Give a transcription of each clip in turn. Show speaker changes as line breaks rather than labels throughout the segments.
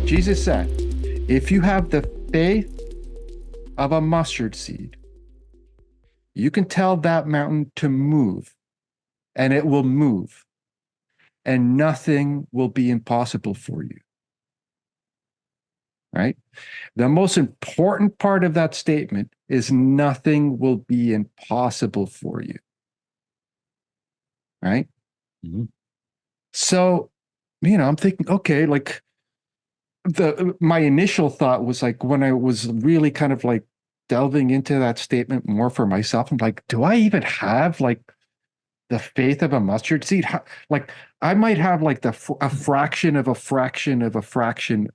Jesus said, if you have the faith of a mustard seed, you can tell that mountain to move and it will move, and nothing will be impossible for you. Right? The most important part of that statement is nothing will be impossible for you. Right?
Mhm.
So, I'm thinking, okay, like my initial thought was like when I was really kind of like delving into that statement more for myself, I'm like, do I even have like the faith of a mustard seed? Like I might have like a fraction of a fraction of a fraction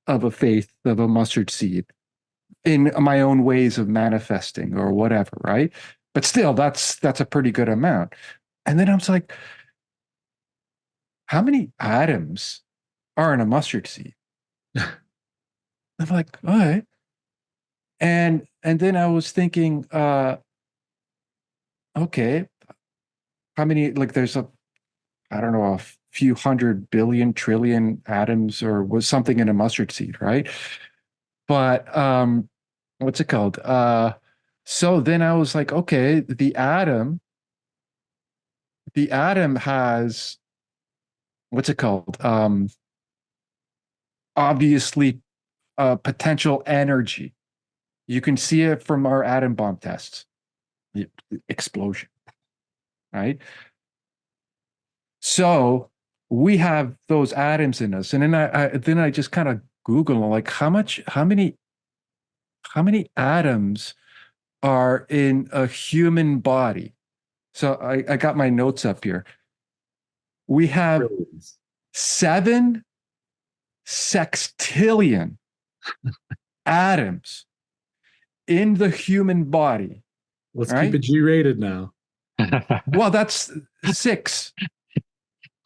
of a faith of a mustard seed in my own ways of manifesting or whatever, right? But still, that's a pretty good amount. And then I was like, how many atoms are in a mustard seed? I'm like, all right. And then I was thinking, okay, how many, like there's I don't know, a few 100 billion trillion atoms or was something in a mustard seed, right? But what's it called? So then I was like, okay, the atom has what's it called? Obviously potential energy. You can see it from our atom bomb tests. The explosion, right? So we have those atoms in us, and then I just kind of Google like how many atoms are in a human body. So I got my notes up here. We have
Trillions.
7 sextillion atoms in the human body.
Let's keep
Right?
it G-rated now.
Well, that's six.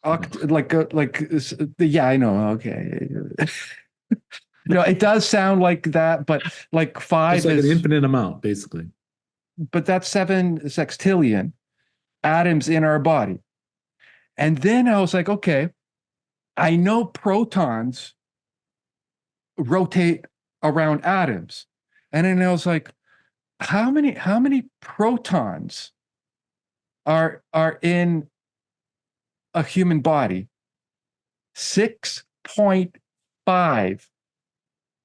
Yeah, I know. Okay. It does sound like that, but like
Just
five
like an
is,
infinite amount, basically.
but that's 7 sextillion atoms in our body. And then I was like, okay, I know protons rotate around atoms. And then I was like, how many protons are in a human body? 6.5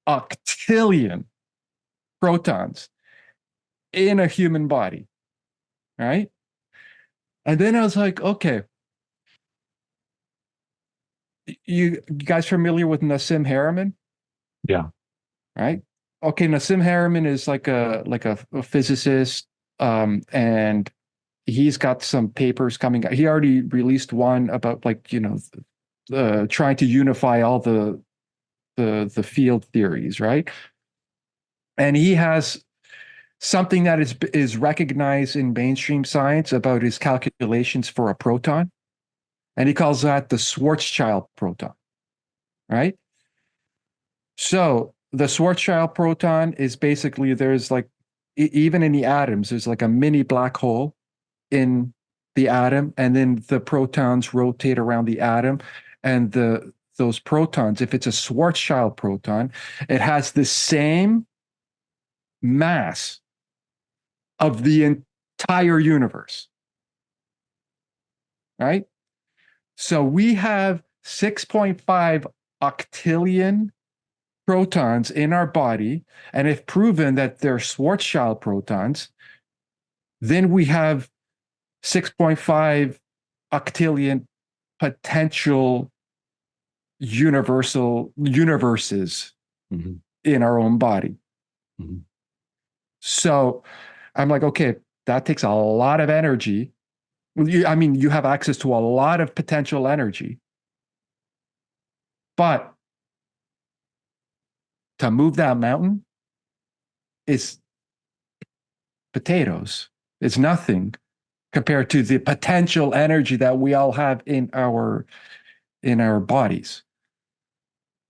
octillion protons in a human body, right? And then I was like, okay, you guys familiar with Nassim Haramein,
Yeah.
right? Okay, Nassim Haramein is like a physicist, and he's got some papers coming out. He already released one about like trying to unify all the field theories, right? And he has something that is recognized in mainstream science about his calculations for a proton, and he calls that the Schwarzschild proton, right? So the Schwarzschild proton is basically there's like even in the atoms there's like a mini black hole in the atom, and then the protons rotate around the atom, and those protons, if it's a Schwarzschild proton, it has the same mass of the entire universe, right? So we have 6.5 octillion protons in our body, and if proven that they're Schwarzschild protons, then we have 6.5 octillion potential universes
Mm-hmm.
in our own body.
Mm-hmm.
So I'm like, okay, that takes a lot of energy. I mean, you have access to a lot of potential energy, but to move that mountain is potatoes. It's nothing compared to the potential energy that we all have in our bodies.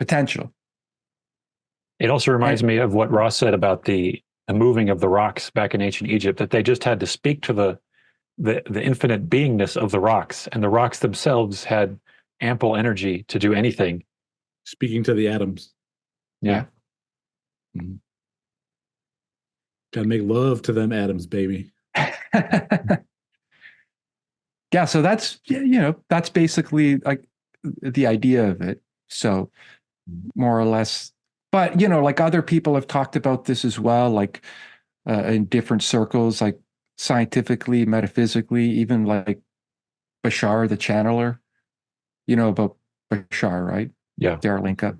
potential.
It also reminds
And
me of what Ross said about the moving of the rocks back in ancient Egypt, that they just had to speak to the infinite beingness of the rocks, and the rocks themselves had ample energy to do anything.
Speaking to the atoms.
Yeah.
Mm-hmm. Gotta make love to them atoms, baby.
yeah, so that's that's basically like the idea of it. So more or less, but like other people have talked about this as well, like in different circles, like scientifically, metaphysically, even like Bashar the channeler, about Bashar, right?
Yeah.
Daralinka.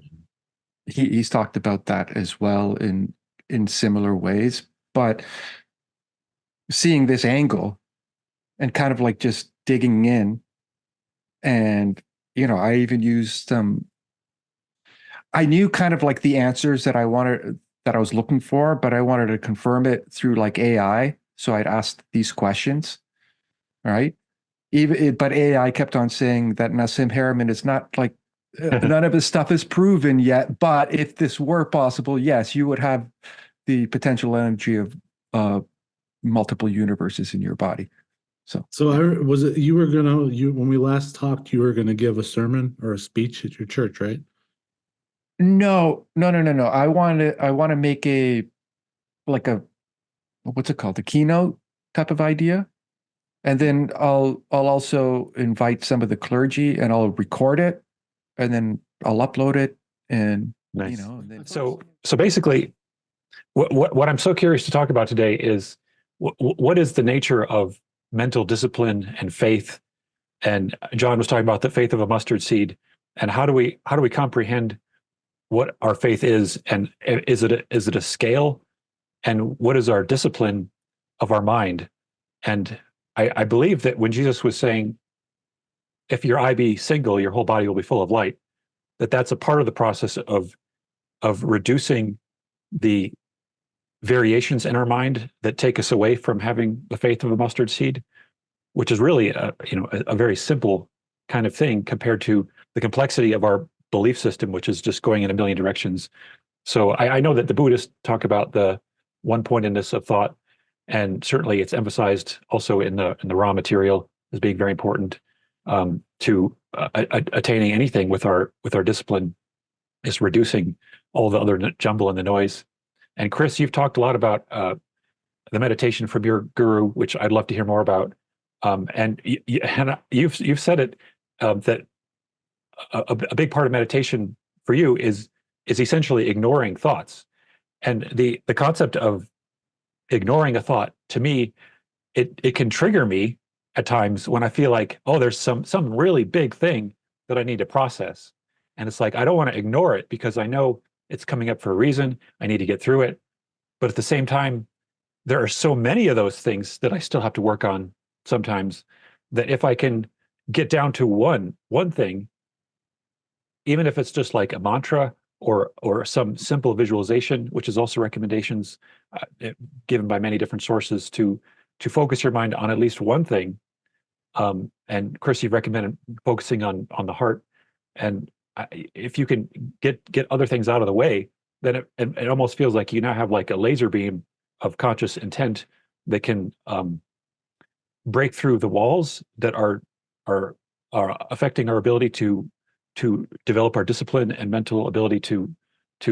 He's talked about that as well in similar ways, but seeing this angle and kind of like just digging in, and I even used some. I knew kind of like the answers that I was looking for, but I wanted to confirm it through like AI. So I'd asked these questions, right? But AI kept on saying that Nassim Harriman is not like none of his stuff is proven yet. But if this were possible, yes, you would have the potential energy of multiple universes in your body.
So was it you were gonna when we last talked, you were gonna give a sermon or a speech at your church, right?
No, no, no, no, no. I want to make a like a what's it called? A keynote type of idea. And then I'll also invite some of the clergy and I'll record it and then I'll upload it and
Nice.
and then
So basically, what I'm so curious to talk about today is what is the nature of mental discipline and faith? And John was talking about the faith of a mustard seed, and how do we comprehend what our faith is, and is it a scale, and what is our discipline of our mind? And I believe that when Jesus was saying, if your eye be single, your whole body will be full of light, that's a part of the process of reducing the variations in our mind that take us away from having the faith of a mustard seed, which is really a very simple kind of thing compared to the complexity of our belief system, which is just going in a million directions. So I know that the Buddhists talk about the one-pointedness of thought, and certainly it's emphasized also in the raw material as being very important to attaining anything with our discipline, is reducing all the other jumble and the noise. And Chris, you've talked a lot about the meditation from your guru, which I'd love to hear more about. And you've said it that a big part of meditation for you is essentially ignoring thoughts. And the concept of ignoring a thought, to me, it can trigger me at times when I feel like, oh, there's some really big thing that I need to process. And it's like, I don't want to ignore it because I know it's coming up for a reason. I need to get through it. But at the same time, there are so many of those things that I still have to work on sometimes, that if I can get down to one thing, even if it's just like a mantra or some simple visualization, which is also recommendations given by many different sources to focus your mind on at least one thing. And Chris, you've recommended focusing on the heart, and if you can get other things out of the way, then it almost feels like you now have like a laser beam of conscious intent that can break through the walls that are affecting our ability to develop our discipline and mental ability to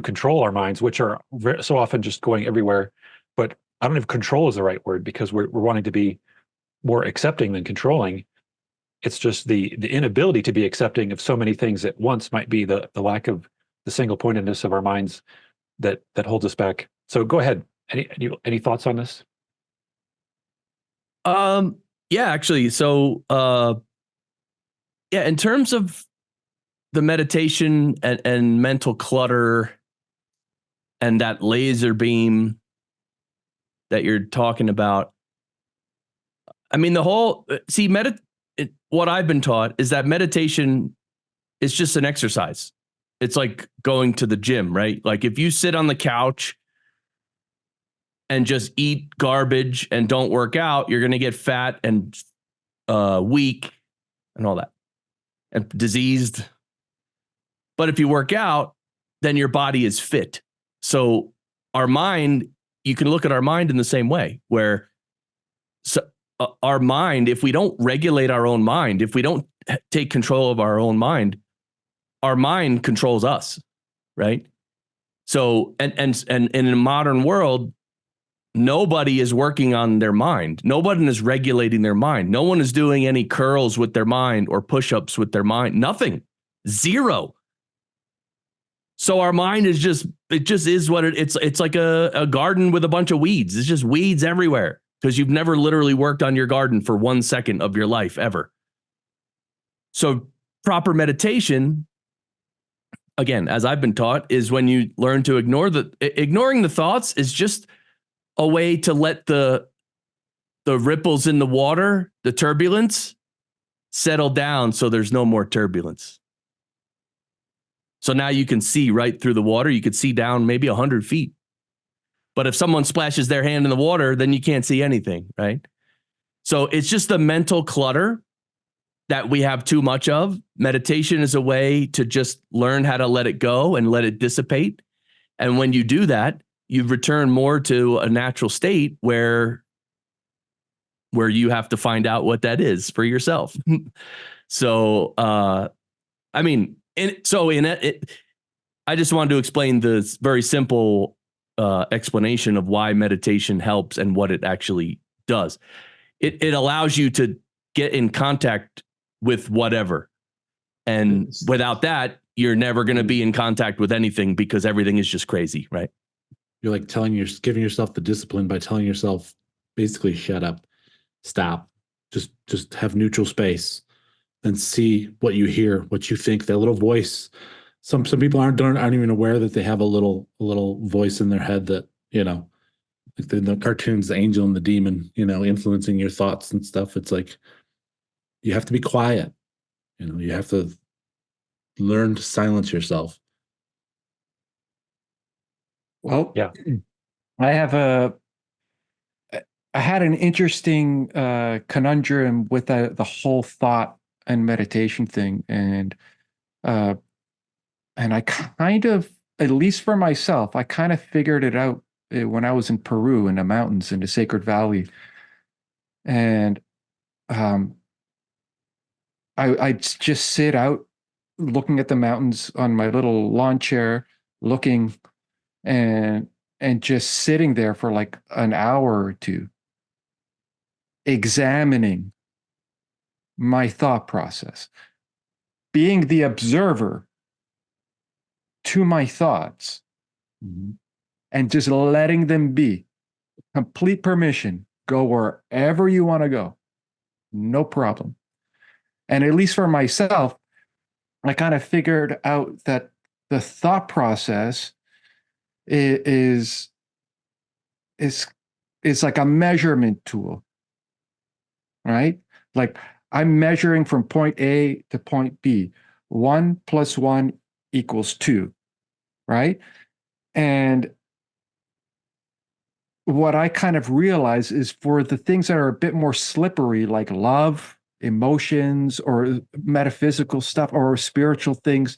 control our minds, which are so often just going everywhere. But I don't know if control is the right word, because we're wanting to be more accepting than controlling. It's just the inability to be accepting of so many things at once might be the lack of the single pointedness of our minds that holds us back. So go ahead. Any thoughts on this?
Yeah, actually. So yeah, in terms of the meditation and mental clutter and that laser beam that you're talking about, I mean, the whole what I've been taught is that meditation is just an exercise. It's like going to the gym, right? Like if you sit on the couch and just eat garbage and don't work out, you're going to get fat and weak and all that and diseased. But if you work out, then your body is fit. So our mind, you can look at our mind in the same way, where our mind, if we don't regulate our own mind, if we don't take control of our own mind, our mind controls us, right? So, and in a modern world, nobody is working on their mind. Nobody is regulating their mind. No one is doing any curls with their mind or push-ups with their mind. Nothing. Zero. So our mind is just is what it's like a garden with a bunch of weeds. It's just weeds everywhere because you've never literally worked on your garden for 1 second of your life ever. So proper meditation, again, as I've been taught, is when you learn to ignoring the thoughts is just a way to let the ripples in the water, the turbulence, settle down so there's no more turbulence. So now you can see right through the water. You could see down maybe 100 feet. But if someone splashes their hand in the water, then you can't see anything, right? So it's just the mental clutter that we have too much of. Meditation is a way to just learn how to let it go and let it dissipate. And when you do that, you return more to a natural state where you have to find out what that is for yourself. So, I mean, I just wanted to explain this very simple explanation of why meditation helps and what it actually does. It allows you to get in contact with whatever. And without that, you're never going to be in contact with anything because everything is just crazy, right?
You're like giving yourself the discipline by telling yourself, basically, shut up, stop, just have neutral space, and see what you hear, what you think. That little voice. Some people aren't even aware that they have a little voice in their head that, like the cartoons, the angel and the demon, influencing your thoughts and stuff. It's like you have to be quiet. You have to learn to silence yourself.
Well,
Yeah.
I had an interesting conundrum with the whole thought and meditation thing, and I kind of, at least for myself, I kind of figured it out when I was in Peru in the mountains in the Sacred Valley, and I'd just sit out looking at the mountains on my little lawn chair, looking and just sitting there for like an hour or two, examining my thought process, being the observer to my thoughts, and just letting them be. Complete permission. Go wherever you want to go. No problem. And at least for myself, I kind of figured out that the thought process is like a measurement tool, right? Like I'm measuring from point A to point B. 1 + 1 = 2, right? And what I kind of realize is for the things that are a bit more slippery, like love, emotions, or metaphysical stuff, or spiritual things,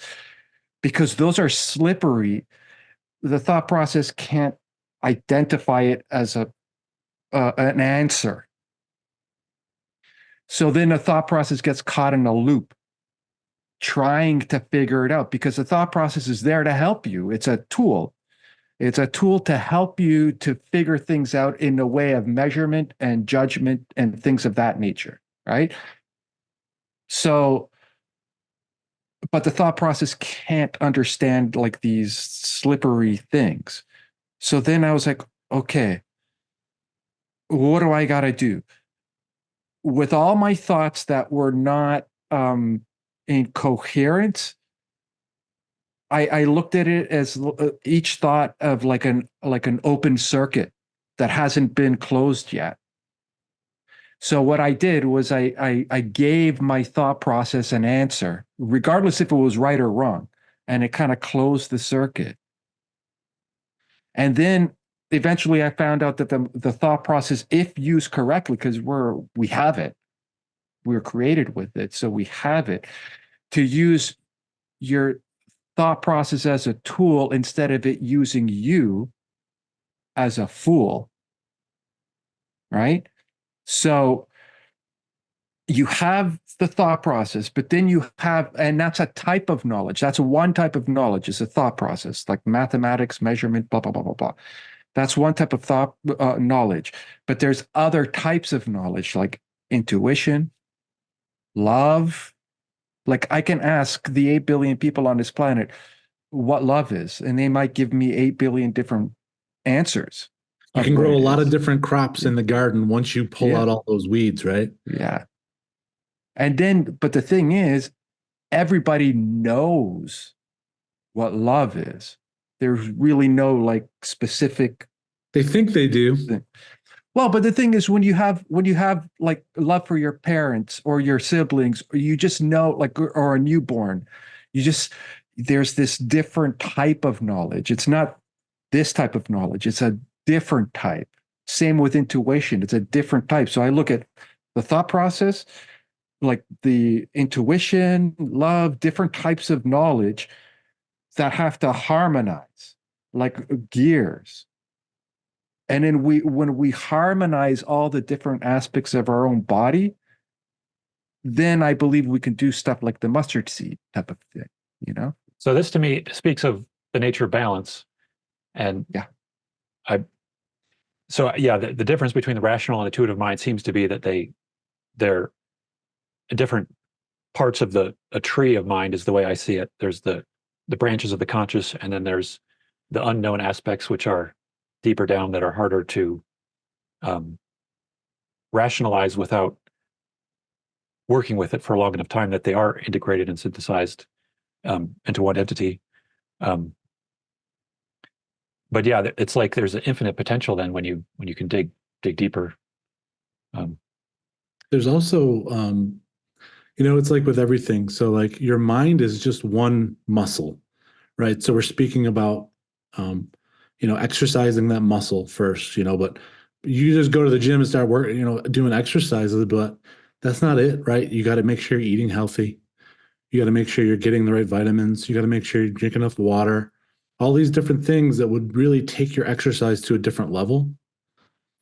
because those are slippery, the thought process can't identify it as an answer. So then the thought process gets caught in a loop, trying to figure it out, because the thought process is there to help you. It's a tool. It's a tool to help you to figure things out in the way of measurement and judgment and things of that nature, right? So, but the thought process can't understand like these slippery things. So then I was like, okay, what do I got to do? With all my thoughts that were not incoherent, I looked at it as each thought of like an open circuit that hasn't been closed yet. So what I did was I gave my thought process an answer, regardless if it was right or wrong, and it kind of closed the circuit. And then eventually I found out that the thought process, if used correctly, because we have it, we're created with it, so we have it, to use your thought process as a tool instead of it using you as a fool, right? So you have the thought process, but then you have, and that's a type of knowledge. That's one type of knowledge, is a thought process, like mathematics, measurement, blah, blah, blah, blah, blah. That's one type of thought knowledge. But there's other types of knowledge, like intuition, love. Like I can ask the 8 billion people on this planet what love is, and they might give me 8 billion different answers.
You
Of
can
what
grow a
it
lot of
is.
different crops in the garden once you pull
Yeah.
out all those weeds, right?
Yeah. And then, but the thing is, everybody knows what love is. There's really no like specific
They think they do.
thing. Well, but the thing is, when you have like love for your parents or your siblings, or you just know, like, or a newborn, you just, there's this different type of knowledge. It's not this type of knowledge. It's a different type. Same with intuition. It's a different type. So I look at the thought process, like the intuition, love, different types of knowledge that have to harmonize, like gears. And then when we harmonize all the different aspects of our own body, then I believe we can do stuff like the mustard seed type of thing, you know?
So this to me speaks of the nature of balance. And
Yeah.
The difference between the rational and intuitive mind seems to be that they're different parts of a tree of mind, is the way I see it. There's the branches of the conscious, and then there's the unknown aspects, which are deeper down, that are harder to rationalize without working with it for a long enough time, that they are integrated and synthesized into one entity. But yeah, it's like there's an infinite potential then when you can dig deeper.
There's also, it's like with everything. So like your mind is just one muscle, right? So we're speaking about, exercising that muscle first, but you just go to the gym and start working, doing exercises, but that's not it, right? You got to make sure you're eating healthy. You got to make sure you're getting the right vitamins. You got to make sure you drink enough water, all these different things that would really take your exercise to a different level.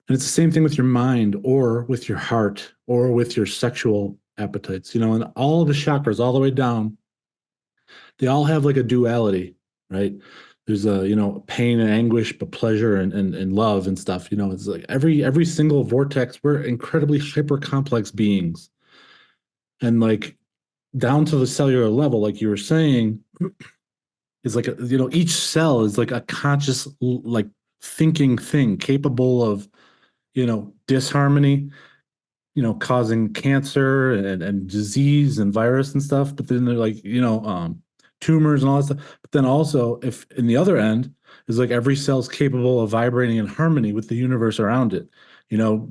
And it's the same thing with your mind or with your heart or with your sexual appetites, and all of the chakras all the way down, they all have like a duality, right? There's pain and anguish, but pleasure and love and stuff. It's like every single vortex, we're incredibly hyper complex beings. And like down to the cellular level, like you were saying, is like each cell is like a conscious, like thinking thing capable of disharmony, causing cancer and disease and virus and stuff. But then they're like, tumors and all that stuff. But then also, if in the other end is like every cell's capable of vibrating in harmony with the universe around it,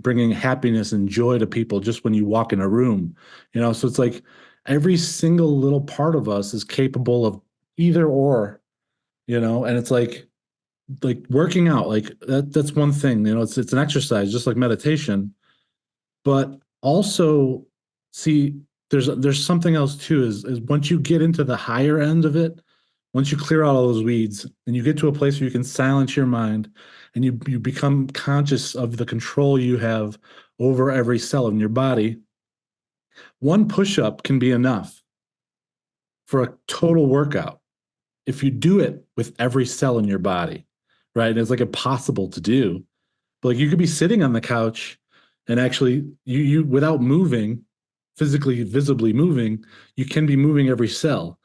bringing happiness and joy to people just when you walk in a room, so it's like every single little part of us is capable of either or, and it's like working out, like that's one thing, it's an exercise just like meditation. But also, see, there's something else too, is once you get into the higher end of it, once you clear out all those weeds and you get to a place where you can silence your mind and you become conscious of the control you have over every cell in your body, one push-up can be enough for a total workout if you do it with every cell in your body, right? And it's like impossible to do. But like you could be sitting on the couch and actually you without moving, physically, visibly moving, you can be moving every cell,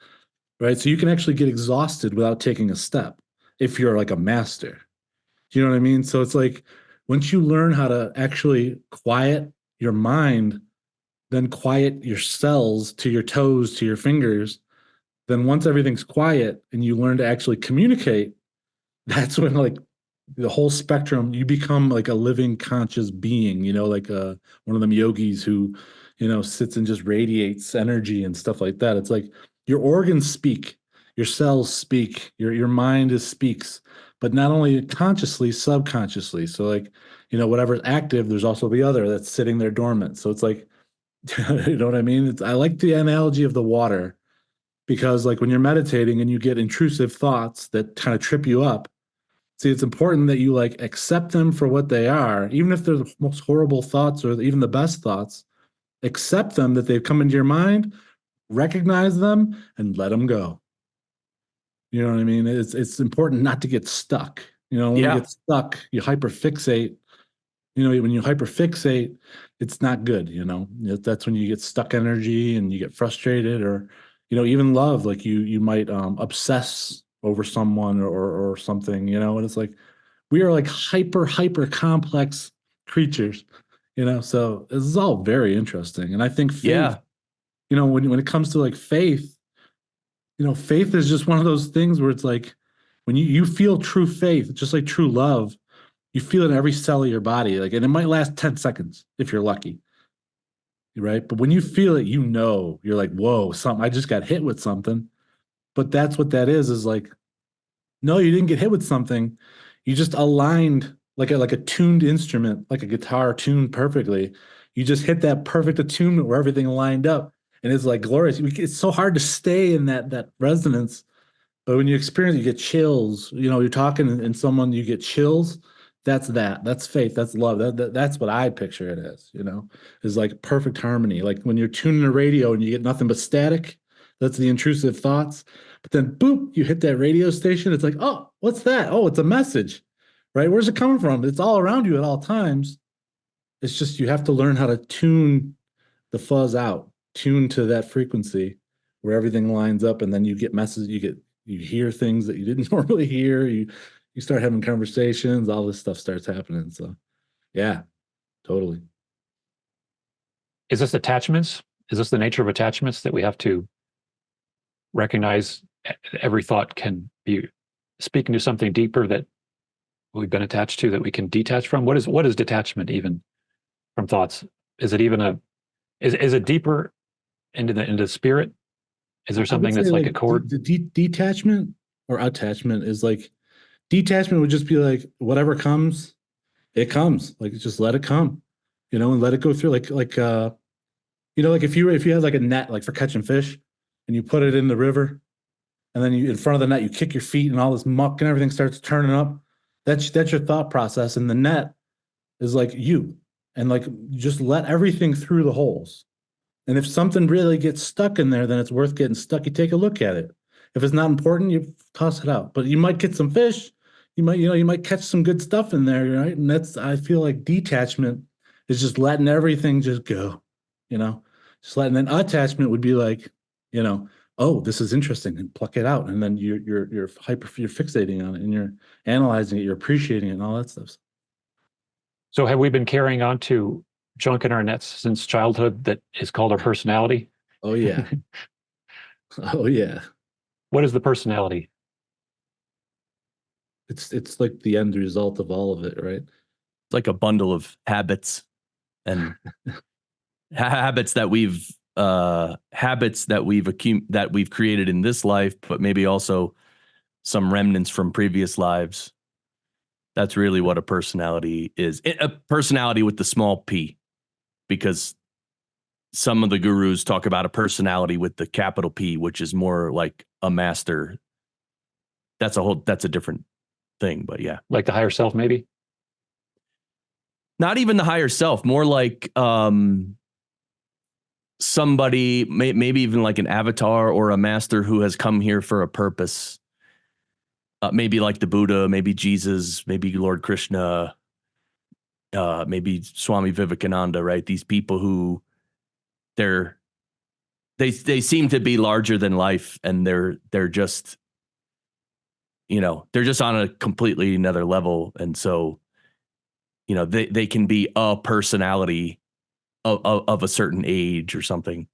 right? So you can actually get exhausted without taking a step if you're like a master. Do you know what I mean? So it's like once you learn how to actually quiet your mind, then quiet your cells to your toes, to your fingers, then once everything's quiet and you learn to actually communicate, that's when like the whole spectrum, you become like a living conscious being, like one of them yogis who, sits and just radiates energy and stuff like that. It's like your organs speak, your cells speak, your mind speaks, but not only consciously, subconsciously. So like, whatever's active, there's also the other that's sitting there dormant. So it's like, you know what I mean? I like the analogy of the water. because like when you're meditating and you get intrusive thoughts that kind of trip you up, see, it's important that you like accept them for what they are, even if they're the most horrible thoughts or even the best thoughts. Accept them that they've come into your mind, recognize them, and let them go. You know what I mean? It's important not to get stuck. You know, when we
Yeah.
get stuck, you hyperfixate. You know, when you hyperfixate, it's not good. You know, that's when you get stuck energy and you get frustrated, or you know, even love. Like you might obsess over someone or something. You know, and it's like we are like hyper complex creatures. You know, so this is all very interesting, and I think faith.
Yeah.
You know, when it comes to like faith, you know, faith is just one of those things where it's like when you feel true faith, just like true love, you feel it in every cell of your body. Like, and it might last 10 seconds if you're lucky. Right. But when you feel it, you know, you're like, whoa, something, I just got hit with something. But that's what that is like, no, you didn't get hit with something. You just aligned like a tuned instrument, like a guitar tuned perfectly. You just hit that perfect attunement where everything lined up. And it's like glorious. It's so hard to stay in that resonance. But when you experience, you get chills. You know, you're talking and someone, you get chills. That's faith. That's love. That's what I picture it as. You know, is like perfect harmony. Like when you're tuning a radio and you get nothing but static. That's the intrusive thoughts. But then, boop, you hit that radio station. It's like, oh, what's that? Oh, it's a message, right? Where's it coming from? It's all around you at all times. It's just you have to learn how to tune the fuzz out, tune to that frequency where everything lines up, and then you get messages, you hear things that you didn't normally hear, you start having conversations, all this stuff starts happening. So yeah, totally.
Is this attachments? Is this the nature of attachments that we have to recognize? Every thought can be speaking to something deeper that we've been attached to that we can detach from. What is detachment even from thoughts? Is it even is it deeper into the spirit? Is there
I would
something
say
that's like a
like
cord?
detachment or attachment is like detachment would just be like whatever comes, it comes. Like just let it come, you know, and let it go through. You know, like if you had like a net like for catching fish and you put it in the river and then you in front of the net you kick your feet and all this muck and everything starts turning up. That's your thought process. And the net is like you. And like just let everything through the holes. And if something really gets stuck in there, then it's worth getting stuck. You take a look at it. If it's not important, you toss it out. But you might get some fish. You might catch some good stuff in there, right? And that's I feel like detachment is just letting everything just go, you know, just letting then attachment would be like, you know, oh, this is interesting, and pluck it out. And then you're fixating on it and you're analyzing it, you're appreciating it and all that stuff.
So have we been carrying on to junk in our nets since childhood that is called our personality?
Oh yeah. Oh yeah.
What is the personality?
It's like the end result of all of it, right?
It's like a bundle of habits and habits that we've that we've created in this life, but maybe also some remnants from previous lives. That's really what a personality is. A personality with the small p, because some of the gurus talk about a personality with the capital P, which is more like a master. That's a different thing, but yeah.
Like the higher self, maybe?
Not even the higher self, more like somebody, maybe even like an avatar or a master who has come here for a purpose. Maybe like the Buddha, maybe Jesus, maybe Lord Krishna, maybe Swami Vivekananda, right? These people who they seem to be larger than life, and they're just, you know, they're just on a completely another level. And so, you know, they can be a personality of a certain age or something.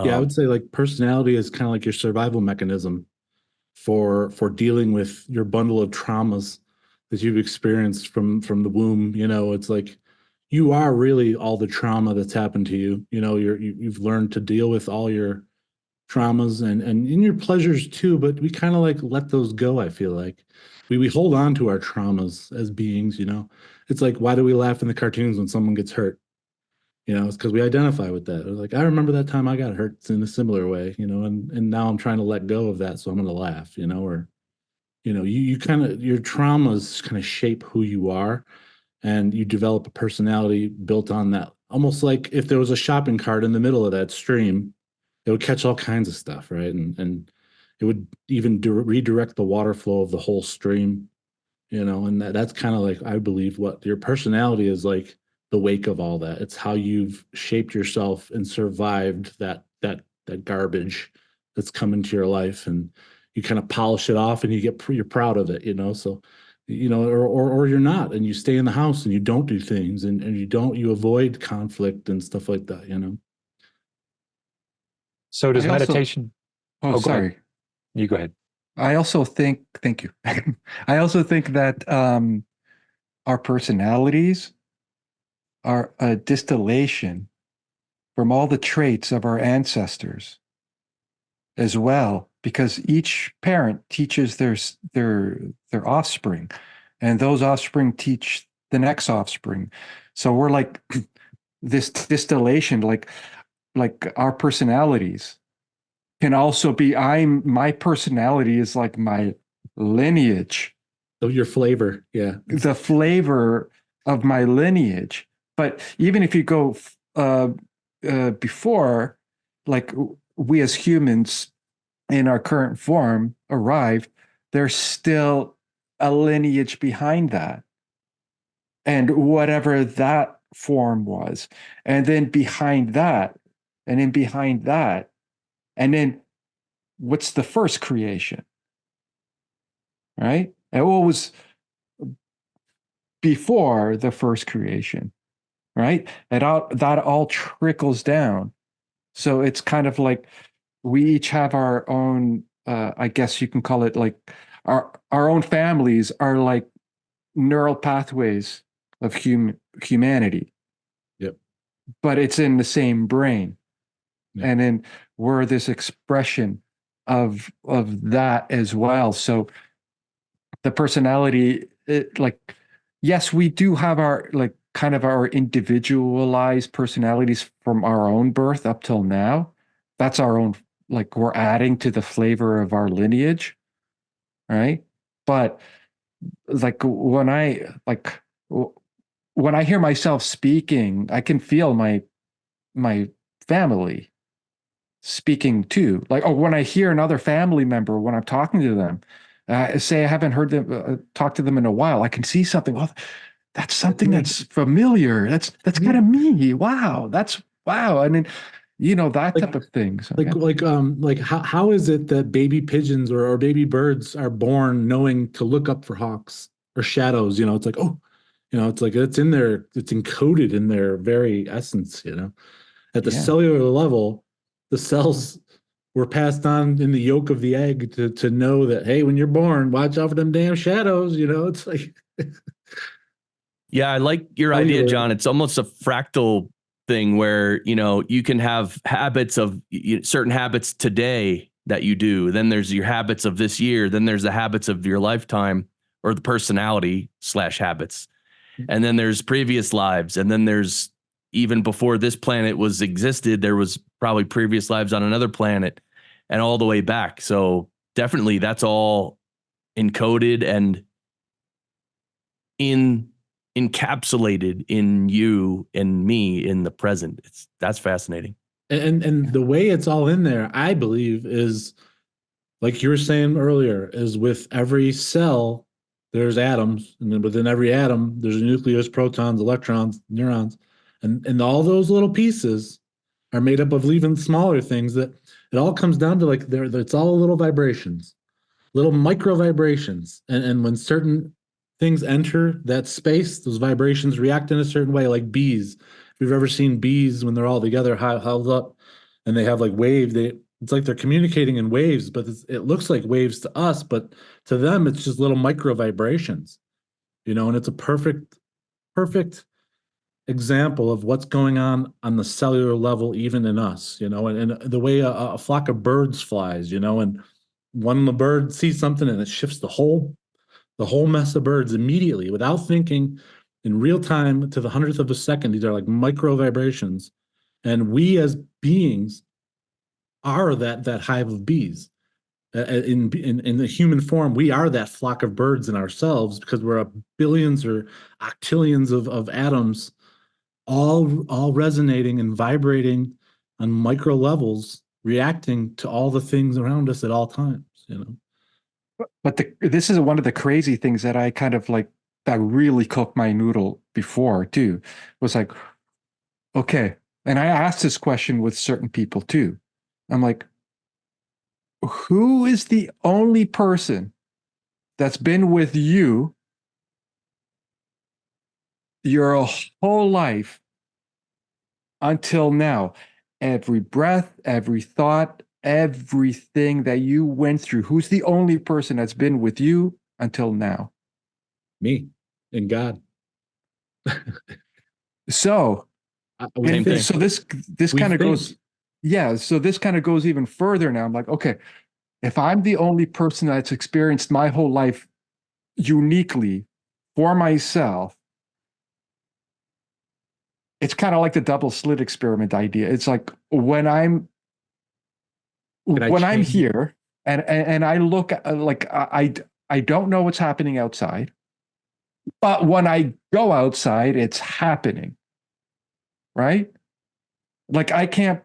Yeah, I would say like personality is kind of like your survival mechanism for dealing with your bundle of traumas that you've experienced from the womb. You know, it's like you are really all the trauma that's happened to you. You know, you've learned to deal with all your traumas and in your pleasures too, but we kind of like let those go. I feel like we hold on to our traumas as beings, you know. It's like, why do we laugh in the cartoons when someone gets hurt? It's because we identify with that. We're like, I remember that time I got hurt in a similar way, and now I'm trying to let go of that, so I'm going to laugh, or you kind of your traumas kind of shape who you are, and you develop a personality built on that. Almost like if there was a shopping cart in the middle of that stream, it would catch all kinds of stuff, right? And it would even redirect the water flow of the whole stream, and that's kind of like, I believe, what your personality is like, the wake of all that. It's how you've shaped yourself and survived that garbage that's come into your life, and you kind of polish it off and you're proud of it, so or you're not, and you stay in the house and you don't do things, and you avoid conflict and stuff like that.
So does
I also,
meditation?
oh,
Go ahead.
sorry.
You go ahead.
I also think, thank you. I also think that our personalities are a distillation from all the traits of our ancestors as well, because each parent teaches their offspring, and those offspring teach the next offspring. So we're like this distillation, like our personalities can also be, my personality is like my lineage,
So your flavor, yeah.
the flavor of my lineage. But even if you go before, like we as humans in our current form arrived, there's still a lineage behind that. And whatever that form was. And then behind that, and then behind that, and then what's the first creation? Right? And what was before the first creation? Right? That all trickles down. So it's kind of like we each have our own, I guess you can call it like our own families are like neural pathways of humanity.
Yep.
But it's in the same brain.
Yeah.
And then we're this expression of that as well. So the personality, like, yes, we do have our like kind of our individualized personalities from our own birth up till now. That's our own, like we're adding to the flavor of our lineage, right? But like when I hear myself speaking, I can feel my family speaking too. Like, oh, when I hear another family member, when I'm talking to them, say I haven't heard them talk to them in a while, I can see something. Oh, that's something that's familiar. That's kind of me. Wow, that's wow. I mean, that type of thing. So, yeah.
Like how is it that baby pigeons or baby birds are born knowing to look up for hawks or shadows? It's like, oh, it's like it's in there, it's encoded in their very essence. At the
Yeah.
cellular level, the cells were passed on in the yolk of the egg to know that, hey, when you're born, watch out for them damn shadows. It's like
Yeah, I like your idea, John. It's almost a fractal thing where, you can have habits of certain habits today that you do. Then there's your habits of this year. Then there's the habits of your lifetime, or the personality / habits. And then there's previous lives. And then there's, even before this planet was existed, there was probably previous lives on another planet, and all the way back. So definitely that's all encoded and encapsulated in you and me in the present. That's fascinating.
And the way it's all in there, I believe, is like you were saying earlier, is with every cell there's atoms, and then within every atom there's a nucleus, protons, electrons, neurons, and all those little pieces are made up of even smaller things. That it all comes down to, like, it's all little vibrations, little micro vibrations, and when certain things enter that space, those vibrations react in a certain way, like bees. If you've ever seen bees when they're all together held up and they have like wave, it's like they're communicating in waves, but it looks like waves to us, but to them it's just little micro vibrations, and it's a perfect example of what's going on the cellular level, even in us, and the way a flock of birds flies, and one bird sees something and it shifts the whole mess of birds immediately without thinking. in real time to the 100th of a second. These are like micro vibrations. And we as beings are that hive of bees. In the human form, we are that flock of birds in ourselves because we're a billions or octillions of atoms, all resonating and vibrating on micro levels, reacting to all the things around us at all times.
But this is one of the crazy things that I kind of like that really cooked my noodle before too. Was like, okay, and I asked this question with certain people too. I'm like, who is the only person that's been with you your whole life until now? Every breath, every thought, everything that you went through. Who's the only person that's been with you until now?
Me and God.
So,
Same thing.
so this
We
kind of
think.
goes, yeah. So this kind of goes even further now. I'm like, okay, if I'm the only person that's experienced my whole life uniquely for myself, it's kind of like the double slit experiment idea. It's like when I'm
change?
here and I look like I don't know what's happening outside, but when I go outside, it's happening, right? Like I can't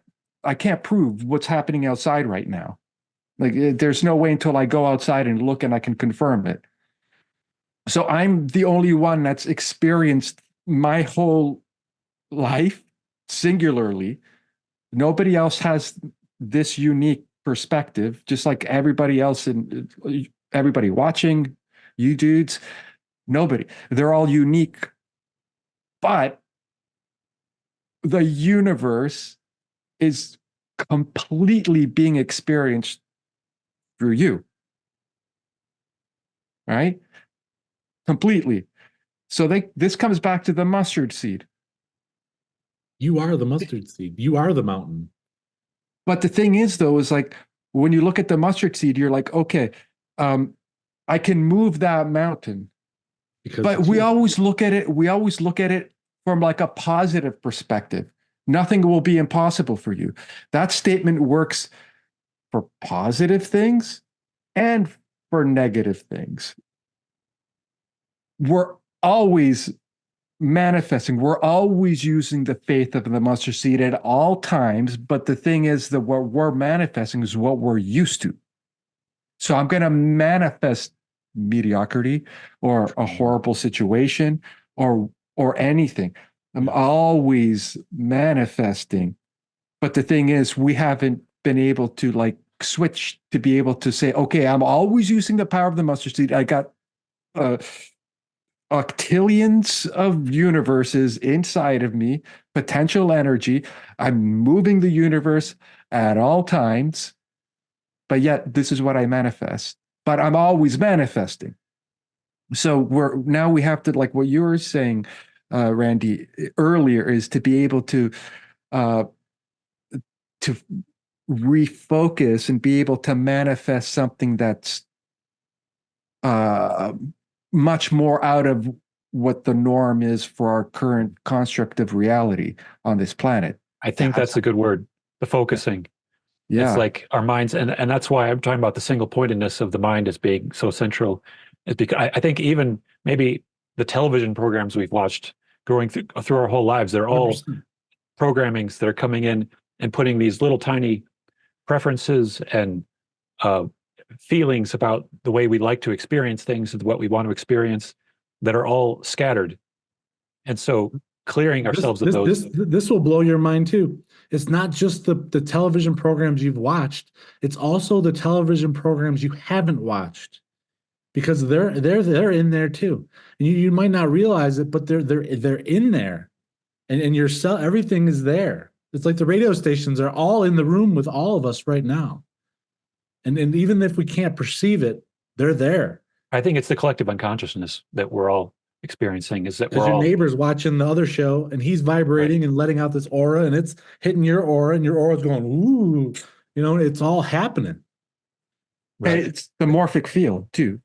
prove what's happening outside right now. Like there's no way until I go outside and look and I can confirm it. So I'm the only one that's experienced my whole life singularly. Nobody else has this unique perspective, just like everybody else and everybody watching, you dudes, nobody. They're all unique. But the universe is completely being experienced through you. Right? Completely. So this comes back to the mustard seed.
You are the mustard seed. You are the mountain.
But the thing is, though, is like when you look at the mustard seed, you're like, okay, I can move that mountain.
Because
But we always look at it from like a positive perspective. Nothing will be impossible for you. That statement works for positive things and for negative things. We're always manifesting. We're always using the faith of the mustard seed at all times. But the thing is that what we're manifesting is what we're used to. So I'm going to manifest mediocrity or a horrible situation or anything. I'm always manifesting. But the thing is, we haven't been able to like switch to be able to say, okay, I'm always using the power of the mustard seed. I got octillions of universes inside of me, potential energy. I'm moving the universe at all times, but yet this is what I manifest. But I'm always manifesting. So we have to, like what you were saying, Randy, earlier, is to be able to uh, to refocus and be able to manifest something that's uh, much more out of what the norm is for our current construct of reality on this planet.
I think that's a good word, the focusing.
Yeah.
It's like our minds, and that's why I'm talking about the single pointedness of the mind as being so central. Is because I think even maybe the television programs we've watched growing through our whole lives, they're all
100%.
programmings that are coming in and putting these little tiny preferences and feelings about the way we like to experience things and what we want to experience that are all scattered. And so clearing ourselves of those.
This will blow your mind too. It's not just the television programs you've watched. It's also the television programs you haven't watched, because they're in there too. And you might not realize it, but they're in there, and your cell, everything is there. It's like the radio stations are all in the room with all of us right now. And even if we can't perceive it, they're there.
I think it's the collective unconsciousness that we're all experiencing, is that
Because
we're
your
all
neighbor's watching the other show and he's vibrating and letting out this aura, and it's hitting your aura, and your aura's going, ooh, it's all happening.
right.
It's the morphic field too.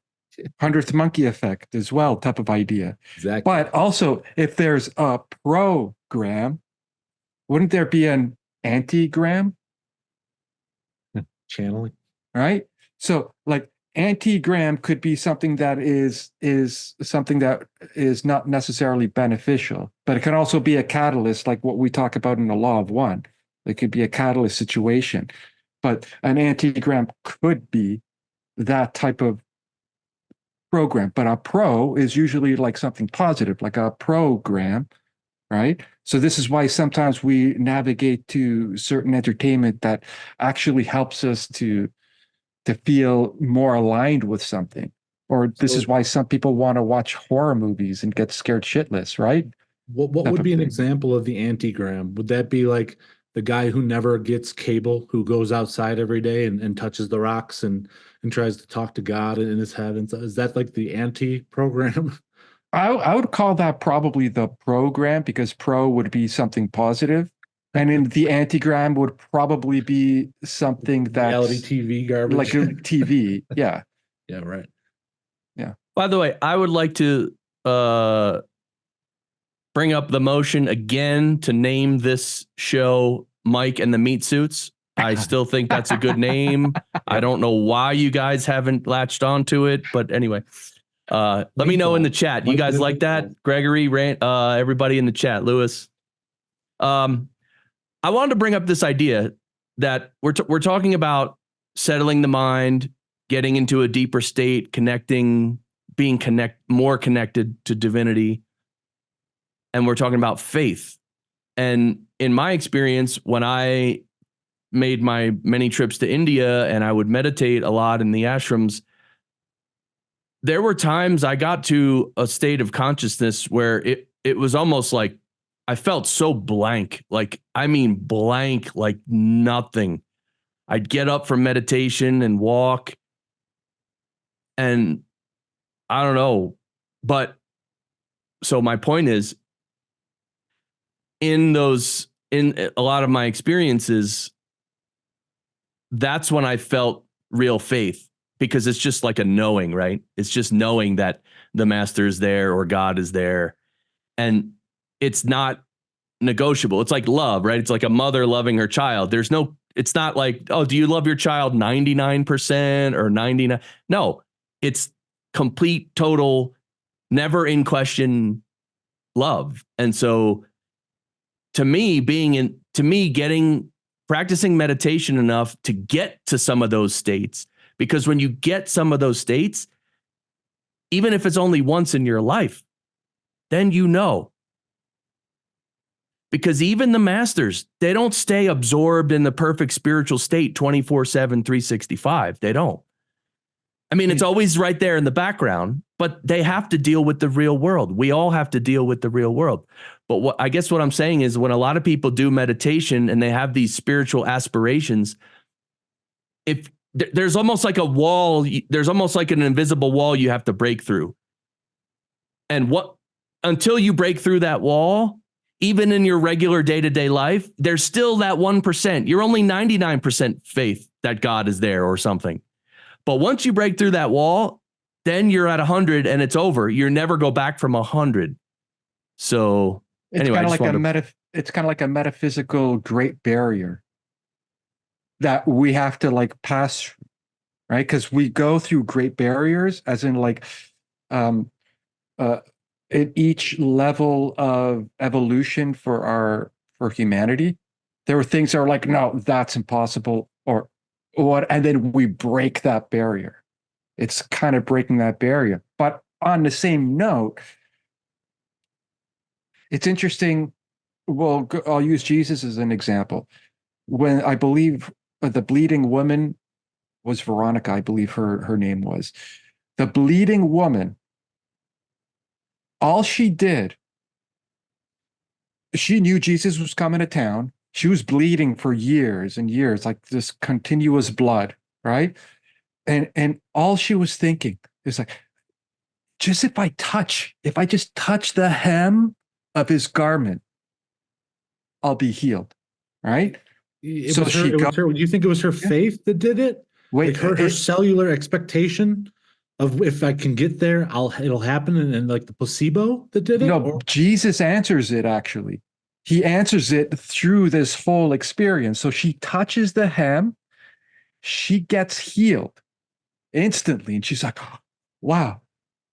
100th monkey effect as well, type of idea.
Exactly.
But also, if there's a program, wouldn't there be an anti-gram?
Channeling.
Right? So like anti-gram could be something that is something that is not necessarily beneficial, but it can also be a catalyst, like what we talk about in the law of one. It could be a catalyst situation. But an anti-gram could be that type of program. But a pro is usually like something positive, like a program, right? So this is why sometimes we navigate to certain entertainment that actually helps us to feel more aligned with something. Or this is why some people want to watch horror movies and get scared shitless, right?
What
Type
would
of
be an
thing.
example of the antigram? Would that be like the guy who never gets cable, who goes outside every day and touches the rocks and tries to talk to God in his head? And so is that like the anti-program?
I would call that probably the program because pro would be something positive. And in the antigram would probably be something
Reality
that's
TV garbage.
like a TV. Yeah.
Yeah, right.
By the way, I would like to bring up the motion again to name this show Mike and the Meat Suits. I still think that's a good name. I don't know why you guys haven't latched onto it, but anyway, let me know in the chat. You
Mike
guys
and the
like that?
Meatballs.
Gregory, everybody in the chat, Lewis. I wanted to bring up this idea that we're talking about settling the mind, getting into a deeper state, connecting, being more connected to divinity. And we're talking about faith. And in my experience, when I made my many trips to India and I would meditate a lot in the ashrams, there were times I got to a state of consciousness where it was almost like I felt so blank, like, I mean, blank, like nothing. I'd get up from meditation and walk, and I don't know. But so my point is, in a lot of my experiences, that's when I felt real faith, because it's just like a knowing, right? It's just knowing that the master is there or God is there. And it's not negotiable. It's like love, right? It's like a mother loving her child. It's not like, oh, do you love your child 99% or 99? No, it's complete, total, never in question love. And so to me, practicing meditation enough to get to some of those states, because when you get some of those states, even if it's only once in your life, then you know. Because even the masters, they don't stay absorbed in the perfect spiritual state 24/7, 365. They don't. I mean, it's always right there in the background, but they have to deal with the real world. We all have to deal with the real world. But what I'm saying is, when a lot of people do meditation and they have these spiritual aspirations, if there's almost like a wall, there's almost like an invisible wall you have to break through. And until you break through that wall, even in your regular day-to-day life, there's still that 1%. You're only 99% faith that God is there or something. But once you break through that wall, then you're at 100 and it's over. You never go back from 100. So anyway,
it's kind of like a metaphysical great barrier that we have to like pass through, right? Because we go through great barriers, as in like at each level of evolution for humanity, there were things that are like, no, that's impossible, or what, and then we break that barrier. It's kind of breaking that barrier. But on the same note, it's interesting. Well, I'll use Jesus as an example. When I believe the bleeding woman was Veronica, I believe her name was. The bleeding woman, all she did, she knew Jesus was coming to town. She was bleeding for years and years, like this continuous blood, right? And all she was thinking is like, just if I just touch the hem of his garment, I'll be healed, right?
Do you think it was her faith that did it?
Wait,
like her cellular expectation of if I can get there, it'll happen, and like the placebo that did it?
No,
Or
Jesus answers it actually. He answers it through this whole experience. So she touches the hem, she gets healed instantly. And she's like, wow,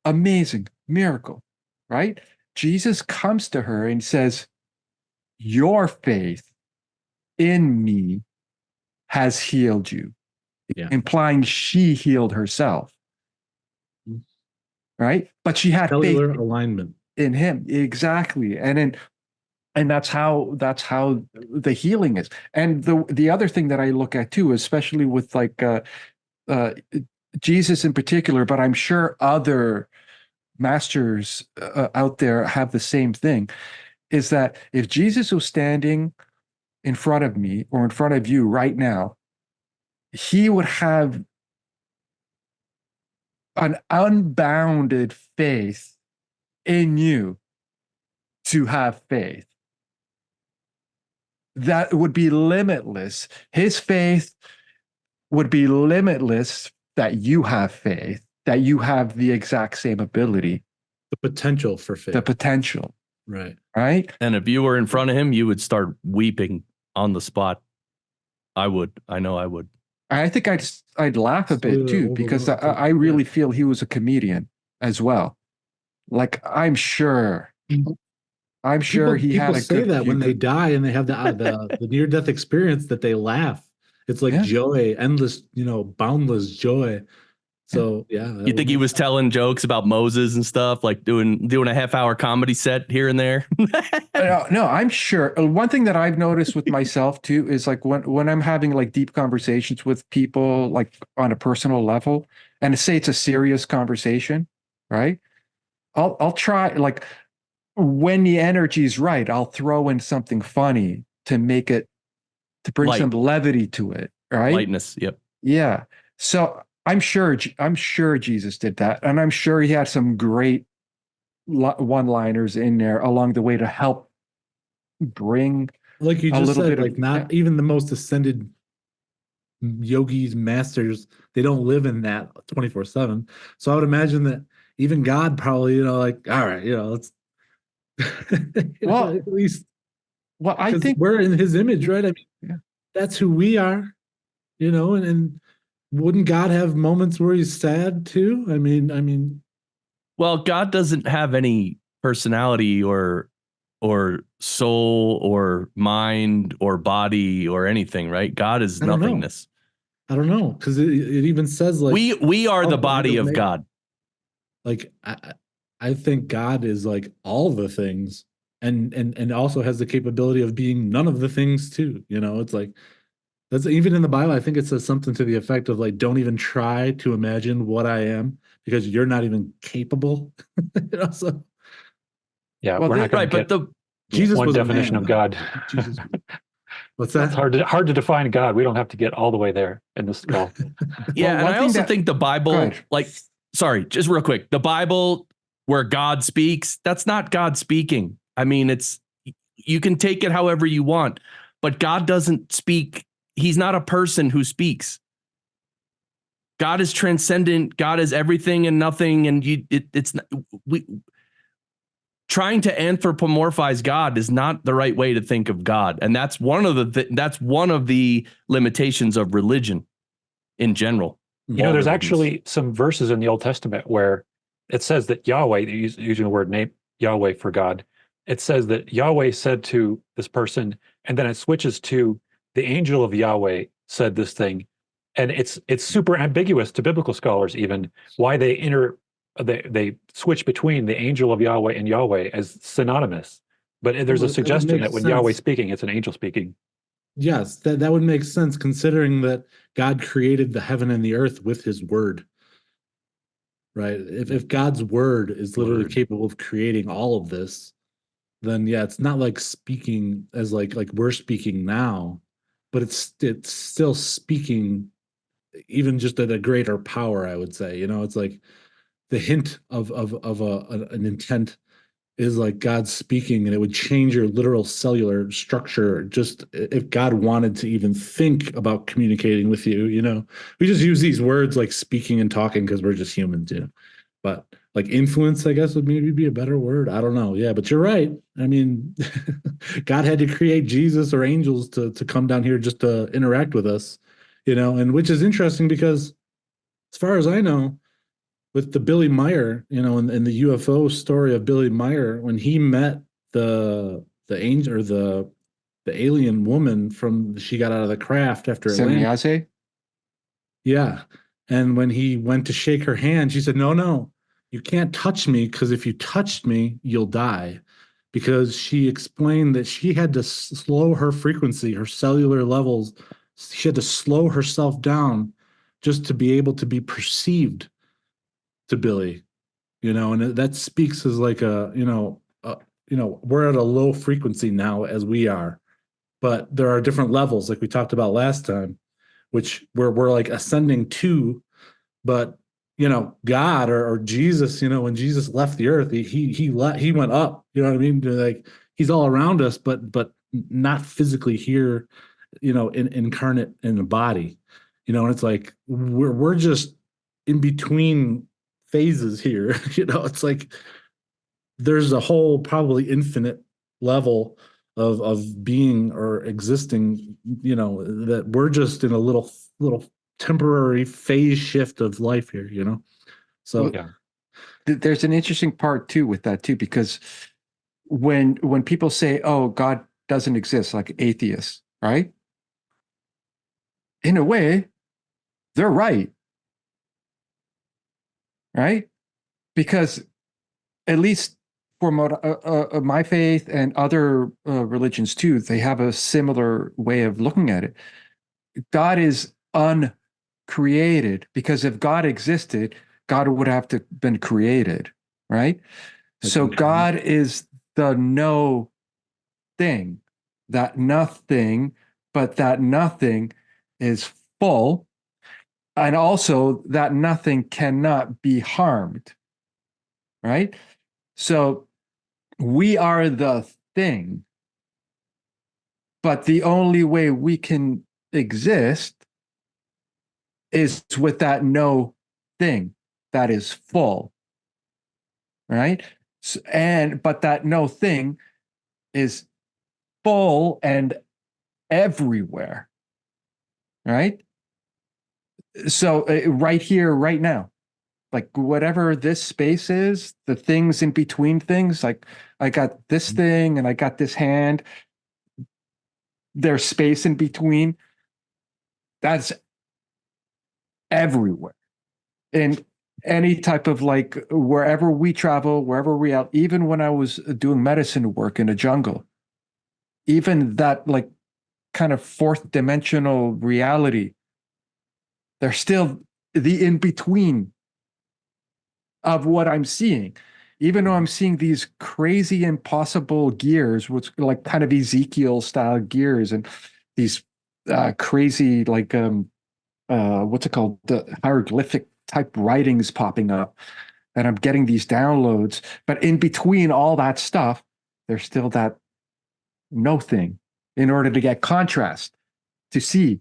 amazing miracle, right? Jesus comes to her and says, your faith in me has healed you,
Yeah.
implying she healed herself, right? But she had faith
cellular alignment.
in him. Exactly. And that's how the healing is. And the other thing that I look at too, especially with like uh Jesus in particular, but I'm sure other masters out there have the same thing, is that if Jesus was standing in front of me or in front of you right now, he would have an unbounded faith in you to have faith that would be limitless. His faith would be limitless, that you have faith, that you have the exact same ability,
The potential for
the
faith.
potential,
Right.
right?
And if you were in front of him, you would start weeping on the spot. I would. I know I would.
I think I'd laugh a bit too, because I really feel he was a comedian as well. Like I'm sure he had
People
a
say
good
that
few
when they
good.
die and they have the near death experience, that they laugh. It's like
Yeah.
joy, endless, boundless joy. So yeah, that
You
would
think he
make
was telling jokes about Moses and stuff, like doing a half-hour comedy set here and there?
No, I'm sure. One thing that I've noticed with myself too is like when I'm having like deep conversations with people, like on a personal level, and say it's a serious conversation, right? I'll try, like, when the energy's right, I'll throw in something funny to make it, to bring some
Light,
levity to it, right?
lightness. Yep.
Yeah. So I'm sure Jesus did that, and I'm sure he had some great one-liners in there along the way to help bring
like you
a
just
little
said,
bit of,
like not even the most ascended yogis, masters, they don't live in that 24/7. So I would imagine that even God probably, like, all right, let's
well,
at least,
I
because
think,
we're in his image, right? I mean,
yeah.
that's who we are, and wouldn't God have moments where he's sad too? I mean,
Well, God doesn't have any personality or soul or mind or body or anything, right? God is
I don't know.
nothingness.
I don't know, because it even says like,
We are the
oh,
body of God.
like I think God is like all the things, and also has the capability of being none of the things too. It's like, that's even in the Bible. I think it says something to the effect of like, don't even try to imagine what I am, because you're not even capable. So
Yeah,
Well,
we're not going
Right,
to
but
get
the
Jesus
one
was a
definition
man,
of
though.
God.
Jesus. What's
It's
that?
hard to define God. We don't have to get all the way there in this call.
yeah, and
one
I
thing
also
that,
think the
go
Bible,
ahead.
like, sorry, just real quick, the Bible where God speaks, that's not God speaking. I mean, you can take it however you want, but God doesn't speak. He's not a person who speaks. God is transcendent. God is everything and nothing, and it's not, we trying to anthropomorphize God is not the right way to think of God, and that's one of the limitations of religion in general. All
There's
religions.
actually some verses in the Old Testament where it says that Yahweh, using the word name Yahweh for God, it says that Yahweh said to this person, and then it switches to the angel of Yahweh said this thing, and it's super ambiguous to biblical scholars even why they switch between the angel of Yahweh and Yahweh as synonymous. But there's a
Well, that would
suggestion
make
that when Yahweh's
sense.
speaking, it's an angel speaking.
Yes, that would make sense, considering that God created the heaven and the earth with his word, right? If God's word is literally
Word.
capable of creating all of this, then yeah, it's not like speaking as like we're speaking now, but it's still speaking, even just at a greater power, I would say. It's like the hint of an intent is like God speaking, and it would change your literal cellular structure just if God wanted to even think about communicating with you, you know. We just use these words like speaking and talking because we're just humans, you know. But like influence, I guess would maybe be a better word. I don't know. Yeah, but you're right. I mean, God had to create Jesus or angels to come down here just to interact with us, you know, and which is interesting because as far as I know, with the Billy Meyer, you know, in the UFO story of Billy Meyer, when he met the angel or the alien woman from she got out of the craft after it landed.
Semyaze?
Yeah. And when he went to shake her hand, she said, "No, no, you can't touch me because if you touched me, you'll die." Because she explained that she had to slow her frequency, her cellular levels. She had to slow herself down just to be able to be perceived to Billy, you know, and that speaks as like you know, we're at a low frequency now as we are, but there are different levels, like we talked about last time, which we're like ascending to, but you know, God or Jesus, you know, when Jesus left the earth, he went up, you know what I mean? Like he's all around us, but not physically here, you know, incarnate in the body, you know, and it's like we're just in between phases here, you know, it's like there's a whole probably infinite level of being or existing, you know, that we're just in a little temporary phase shift of life here, you know. So
Yeah.
There's an interesting part too with that too, because when people say, "Oh, God doesn't exist," like atheists, right? In a way, they're right? Because at least for my faith and other religions too, they have a similar way of looking at it. God is uncreated because if God existed, God would have to been created, right? So God is the no thing, that nothing, but that nothing is full, and also that nothing cannot be harmed, right? So we are the thing, but the only way we can exist is with that no thing that is full, right? So, but that no thing is full and everywhere, right? So right here, right now, like whatever this space is, the things in between things, like I got this thing and I got this hand, there's space in between. That's everywhere. And any type of like wherever we travel, wherever we out, even when I was doing medicine work in a jungle, even that like kind of fourth dimensional reality, there's still the in between of what I'm seeing. Even though I'm seeing these crazy, impossible gears, which like kind of Ezekiel style gears, and these crazy like what's it called, the hieroglyphic type writings popping up, and I'm getting these downloads. But in between all that stuff, there's still that no thing in order to get contrast to see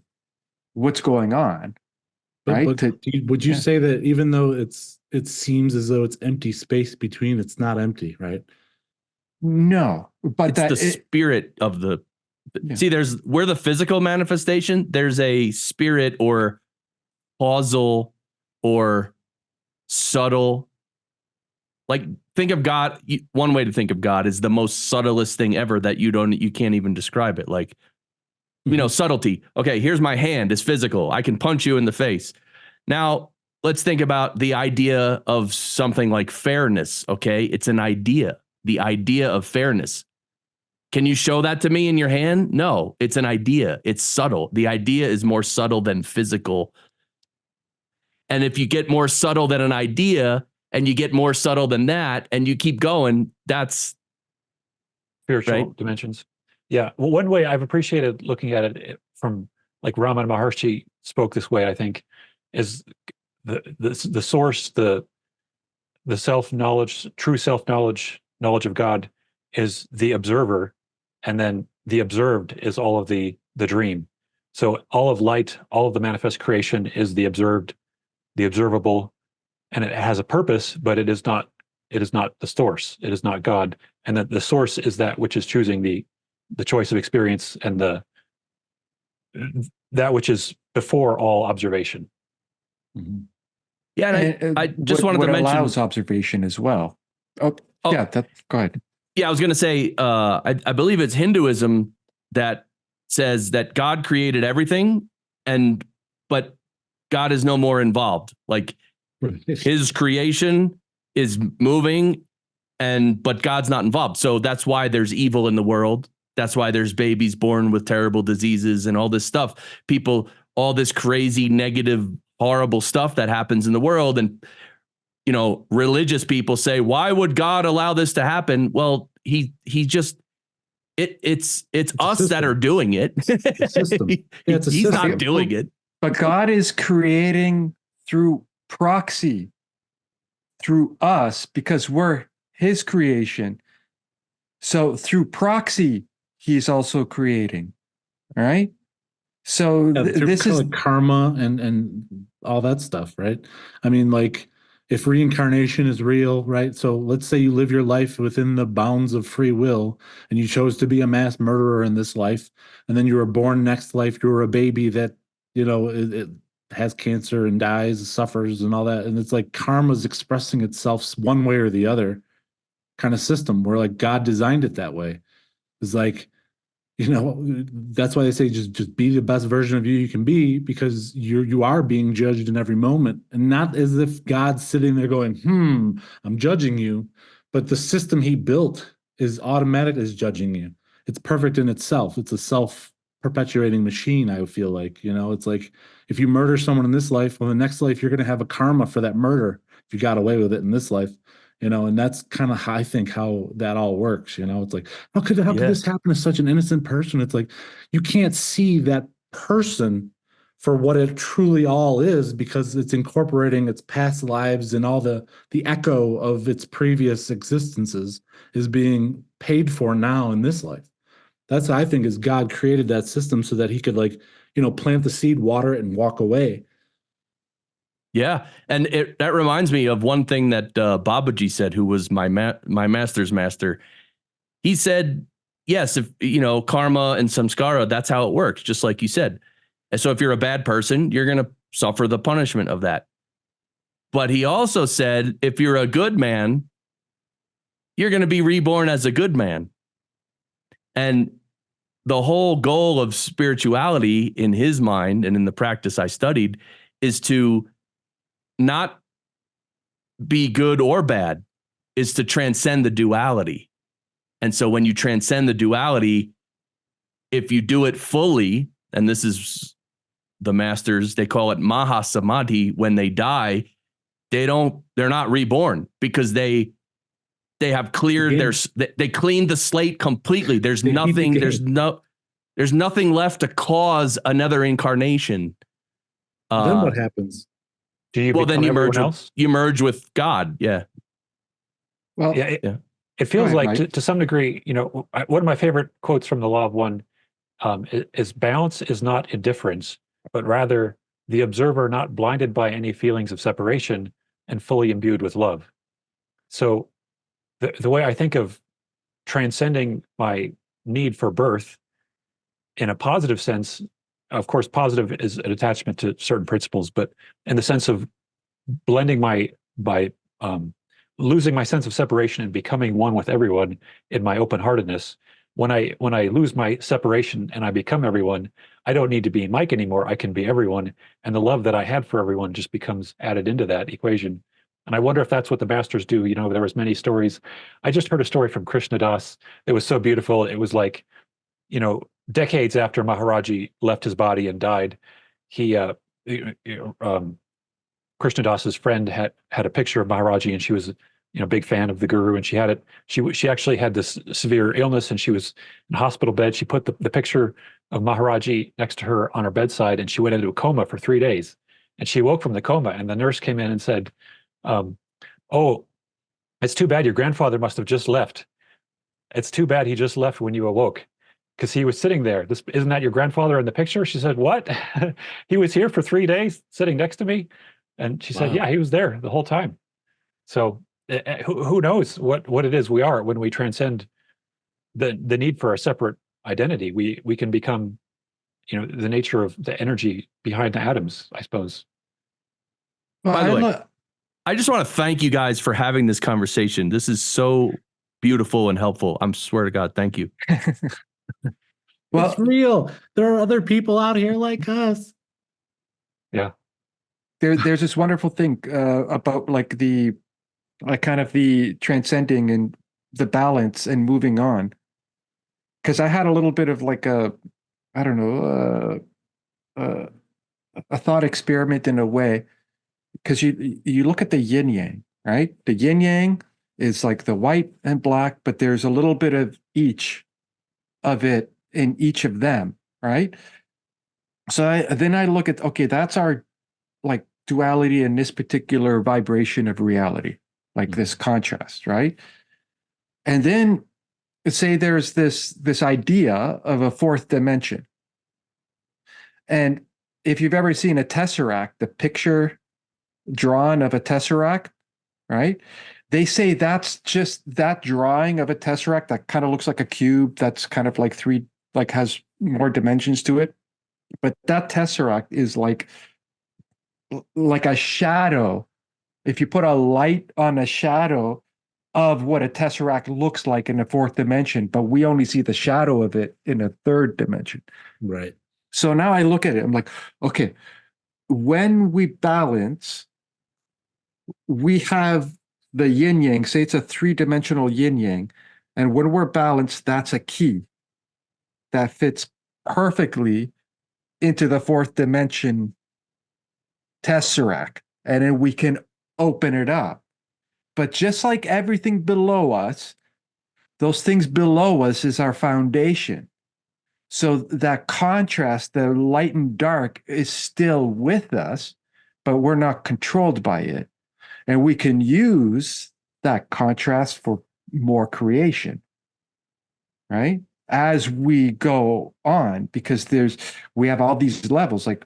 what's going on, right?
would you
Yeah.
say that even though it seems as though it's empty space between, it's not empty, right?
No, but
It's the spirit of the.
Yeah.
See, we're the physical manifestation. There's a spirit or causal or subtle. Like think of God. One way to think of God is the most subtlest thing ever that you can't even describe it. Like, you know, subtlety. Okay, here's my hand. It's physical. I can punch you in the face. Now, let's think about the idea of something like fairness. Okay, it's an idea. The idea of fairness. Can you show that to me in your hand? No, it's an idea. It's subtle. The idea is more subtle than physical. And if you get more subtle than an idea and you get more subtle than that and you keep going, that's
Spiritual
right?
dimensions. Yeah. Well, one way I've appreciated looking at it from like Ramana Maharshi spoke this way, I think, is the source, the self-knowledge, true self-knowledge knowledge of God is the observer, and then the observed is all of the dream. So all of light, all of the manifest creation is the observed, the observable, and it has a purpose, but it is not the source. It is not God. And that the source is that which is choosing the choice of experience and that which is before all observation.
Mhm.
Yeah, and I just wanted
what
to mention
allows observation as well. Oh,
Oh.
yeah, go ahead.
Yeah, I was going to say, I believe it's Hinduism that says that God created everything, but God is no more involved. Like his creation is moving, but God's not involved. So that's why there's evil in the world. That's why there's babies born with terrible diseases and all this stuff. People, all this crazy, negative, horrible stuff that happens in the world. And religious people say, why would God allow this to happen? Well, he just it's us that are doing it.
It's a system. Yeah, it's a
He's
system.
not doing it.
But God is creating through proxy, through us, because we're his creation. So through proxy, he's also creating. All right. So this is
like karma and all that stuff, right? I mean, like if reincarnation is real, right? So let's say you live your life within the bounds of free will and you chose to be a mass murderer in this life, and then you were born next life, you were a baby that, it has cancer and dies, suffers and all that. And it's like karma's expressing itself one way or the other kind of system where like God designed it that way. It's like, that's why they say just be the best version of you can be, because you are being judged in every moment, and not as if God's sitting there going, I'm judging you, but the system he built is automatic as judging you. It's perfect in itself. It's a self-perpetuating machine. I feel like, it's like if you murder someone in this life, well, the next life you're going to have a karma for that murder if you got away with it in this life. And that's kind of how I think how that all works. It's like, how could this happen to such an innocent person? It's like, you can't see that person for what it truly all is, because it's incorporating its past lives, and all the echo of its previous existences is being paid for now in this life. That's, I think, is God created that system so that he could plant the seed, water it, and walk away.
Yeah, and that reminds me of one thing that Babaji said, who was my master's master. He said, yes, if karma and samskara, that's how it works, just like you said. And so if you're a bad person, you're going to suffer the punishment of that. But he also said, if you're a good man, you're going to be reborn as a good man. And the whole goal of spirituality in his mind and in the practice I studied is to not be good or bad, is to transcend the duality. And so when you transcend the duality, if you do it fully, and this is the masters, they call it mahasamadhi, when they die, they're not reborn, because they have cleared they cleaned the slate completely. There's nothing left to cause another incarnation.
Then what happens?
Do you
then you merge with God. Yeah.
Well,
yeah. It feels
ahead,
like to some degree, one of my favorite quotes from the Law of One is balance is not indifference, but rather the observer not blinded by any feelings of separation and fully imbued with love. So the way I think of transcending my need for birth in a positive sense, of course, positive is an attachment to certain principles, but in the sense of blending by losing my sense of separation and becoming one with everyone in my open-heartedness. When I lose my separation and I become everyone, I don't need to be Mike anymore. I can be everyone, and the love that I had for everyone just becomes added into that equation. And I wonder if that's what the masters do. There was many stories. I just heard a story from Krishna Das. It was so beautiful. It was like, decades after Maharaji left his body and died, he Krishna Das's friend had a picture of Maharaji, and she was a big fan of the guru, and she had it. She actually had this severe illness, and she was in a hospital bed. She put the picture of Maharaji next to her on her bedside, and she went into a coma for 3 days. And she woke from the coma, and the nurse came in and said, "Oh, It's too bad your grandfather must have just left. It's too bad he just left when you awoke, because he was sitting there. This isn't that your grandfather in the picture? She said, what? He was here for 3 days sitting next to me. And she said,
Wow.
yeah, he was there the whole time. So who knows what it is we are when we transcend the need for a separate identity. We can become, the nature of the energy behind the atoms, I suppose.
Well,
By the
I
way,
look.
I just want to thank you guys for having this conversation. This is so beautiful and helpful. I'm swear to God, thank you.
Well,
It's real. There are other people out here like us.
Yeah.
there's this wonderful thing about like kind of the transcending and the balance and moving on. Because I had a little bit of like I don't know, a thought experiment in a way. Because you look at the yin yang, right? The yin yang is like the white and black, but there's a little bit of each of it in each of them, right? So then I look at, okay, that's our like duality in this particular vibration of reality, like this contrast, right? And then say there's this idea of a fourth dimension. And if you've ever seen a tesseract, the picture drawn of a tesseract, right? They say that's just that drawing of a tesseract that kind of looks like a cube that's kind of like has more dimensions to it. But that tesseract is like a shadow. If you put a light on a shadow of what a tesseract looks like in the fourth dimension, but we only see the shadow of it in a third dimension.
Right.
So now I look at it, I'm like, okay, when we balance, we have the yin yang, say it's a three-dimensional yin yang, and when we're balanced, that's a key that fits perfectly into the fourth dimension tesseract, and then we can open it up. But just like everything below us, those things below us is our foundation. So that contrast, the light and dark, is still with us, but we're not controlled by it. And we can use that contrast for more creation, right? As we go on, because we have all these levels, like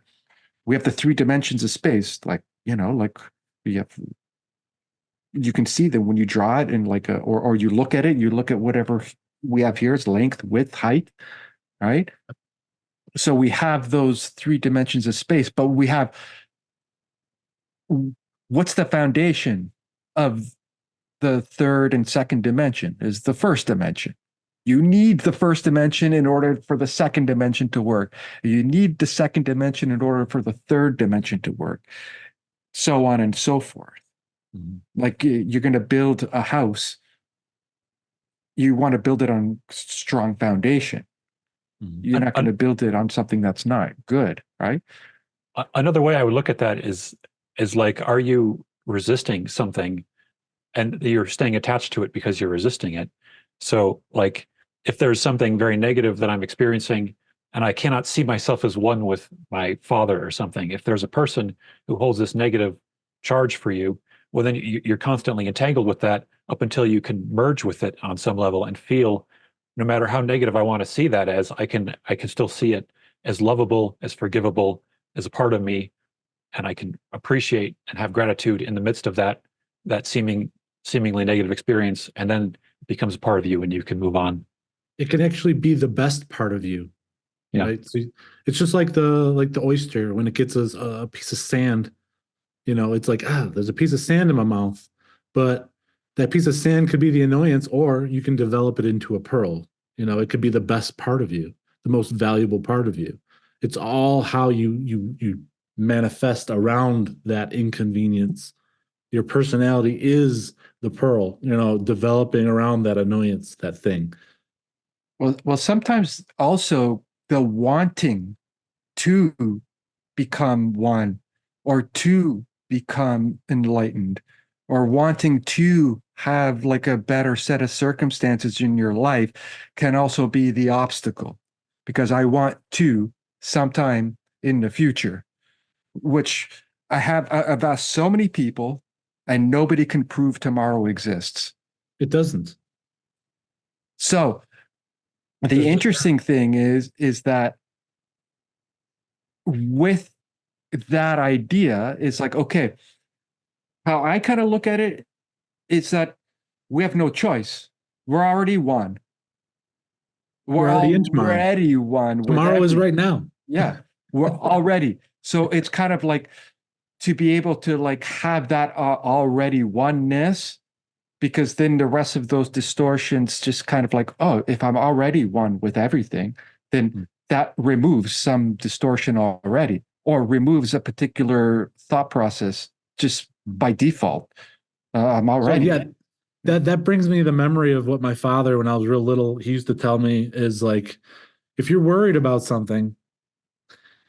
we have the three dimensions of space, like, like you can see them when you draw it and or you look at it, you look at whatever we have here is length, width, height, right? So we have those three dimensions of space, but we have what's the foundation of the third and second dimension is the first dimension. You need the first dimension in order for the second dimension to work. You need the second dimension in order for the third dimension to work, so on and so forth. Mm-hmm. Like you're going to build a house, you want to build it on strong foundation. Mm-hmm. You're not going to build it on something that's not good, right?
Another way I would look at that is like, are you resisting something and you're staying attached to it because you're resisting it? So like, if there's something very negative that I'm experiencing and I cannot see myself as one with my father or something, if there's a person who holds this negative charge for you, well, then you're constantly entangled with that up until you can merge with it on some level and feel, no matter how negative I want to see that as, I can still see it as lovable, as forgivable, as a part of me, and I can appreciate and have gratitude in the midst of that seemingly negative experience, and then it becomes a part of you and you can move on.
It can actually be the best part of you.
Yeah.
Right. So it's just like the oyster when it gets a piece of sand, it's like, there's a piece of sand in my mouth, but that piece of sand could be the annoyance, or you can develop it into a pearl. It could be the best part of you, the most valuable part of you. It's all how you manifest around that inconvenience. Your personality is the pearl, developing around that annoyance, that thing.
Well, sometimes also the wanting to become one or to become enlightened or wanting to have like a better set of circumstances in your life can also be the obstacle, because I want to sometime in the future, which I've asked so many people and nobody can prove tomorrow exists.
It doesn't.
So the
There's-
interesting thing is that with that idea, it's like, okay, how I kind of look at it is that we have no choice. We're already one. We're
already in tomorrow.
already one with
Tomorrow is
every-
right now.
Yeah, we're already. So it's kind of like to be able to like have that already oneness, because then the rest of those distortions just kind of like, oh, if I'm already one with everything, then that removes some distortion already, or removes a particular thought process just by default. I'm
So
already.
yeah, that brings me to the memory of what my father, when I was real little, he used to tell me is like, if you're worried about something,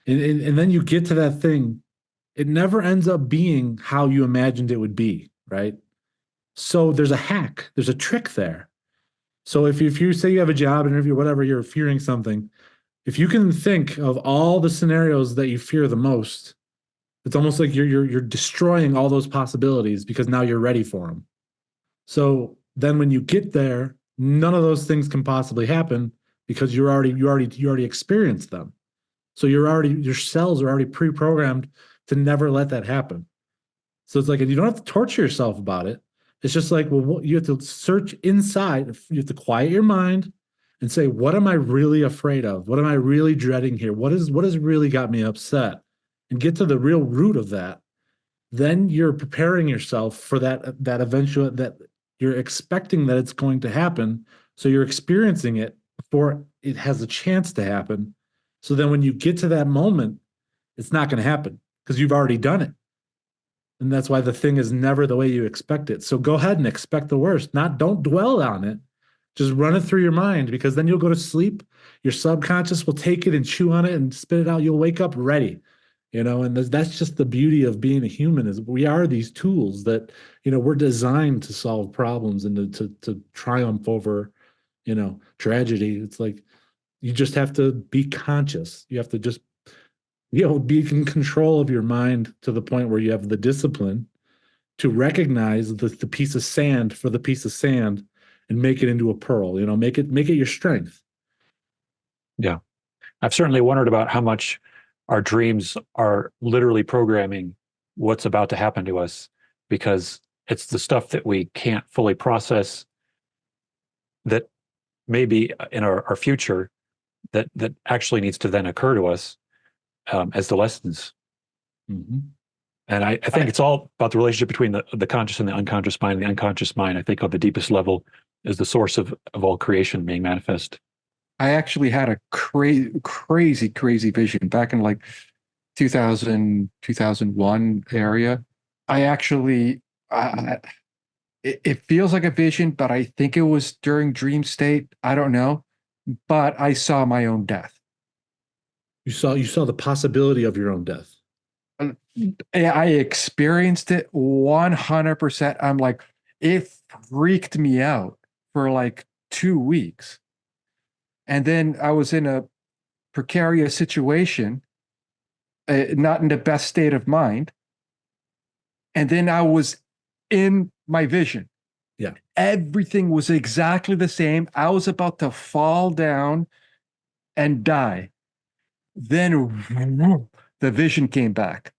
and then you get to that thing, it never ends up being how you imagined it would be, right? So there's a hack, there's a trick there. So if you say you have a job interview, whatever, you're fearing something, if you can think of all the scenarios that you fear the most, it's almost like you're destroying all those possibilities because now you're ready for them. So then when you get there, none of those things can possibly happen because you already experienced them. So your cells are already pre-programmed to never let that happen. So it's like, and you don't have to torture yourself about it. It's just like, well, you have to search inside. You have to quiet your mind and say, what am I really afraid of? What am I really dreading here? What has really got me upset? And get to the real root of that. Then you're preparing yourself for that eventual, that you're expecting that it's going to happen. So you're experiencing it before it has a chance to happen. So then when you get to that moment, it's not going to happen because you've already done it. And that's why the thing is never the way you expect it. So go ahead and expect the worst. Don't dwell on it. Just run it through your mind, because then you'll go to sleep. Your subconscious will take it and chew on it and spit it out. You'll wake up ready. And that's just the beauty of being a human, is we are these tools that, we're designed to solve problems and to triumph over, tragedy. It's like, you just have to be conscious. You have to just, be in control of your mind to the point where you have the discipline to recognize the piece of sand for the piece of sand and make it into a pearl. Make it your strength.
Yeah. I've certainly wondered about how much our dreams are literally programming what's about to happen to us, because it's the stuff that we can't fully process that maybe in our future that actually needs to then occur to us as the lessons.
Mm-hmm.
And I think it's all about the relationship between the conscious and the unconscious mind. The unconscious mind, I think, on the deepest level, is the source of all creation being manifest.
I actually had a crazy vision back in like 2000, 2001 area. I actually, it feels like a vision, but I think it was during dream state. I don't know, but I saw my own death.
You saw the possibility of your own death.
I experienced it 100%. I'm like, it freaked me out for like 2 weeks. And then I was in a precarious situation, not in the best state of mind. And then I was in my vision.
Yeah.
Everything was exactly the same. I was about to fall down and die. Then the vision came back.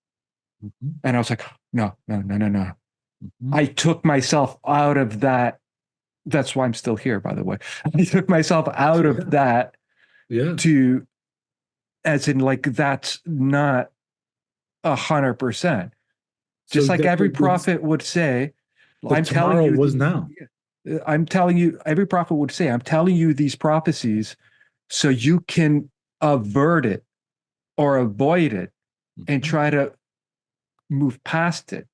Mm-hmm.
And I was like, no.
Mm-hmm.
I took myself out of that. That's why I'm still here, by the way. I took myself out of that to, as in like, that's not 100%. Just like every prophet would say, I'm telling you,
was now.
I'm telling you, every prophet would say, I'm telling you these prophecies so you can avert it or avoid it and try to move past it.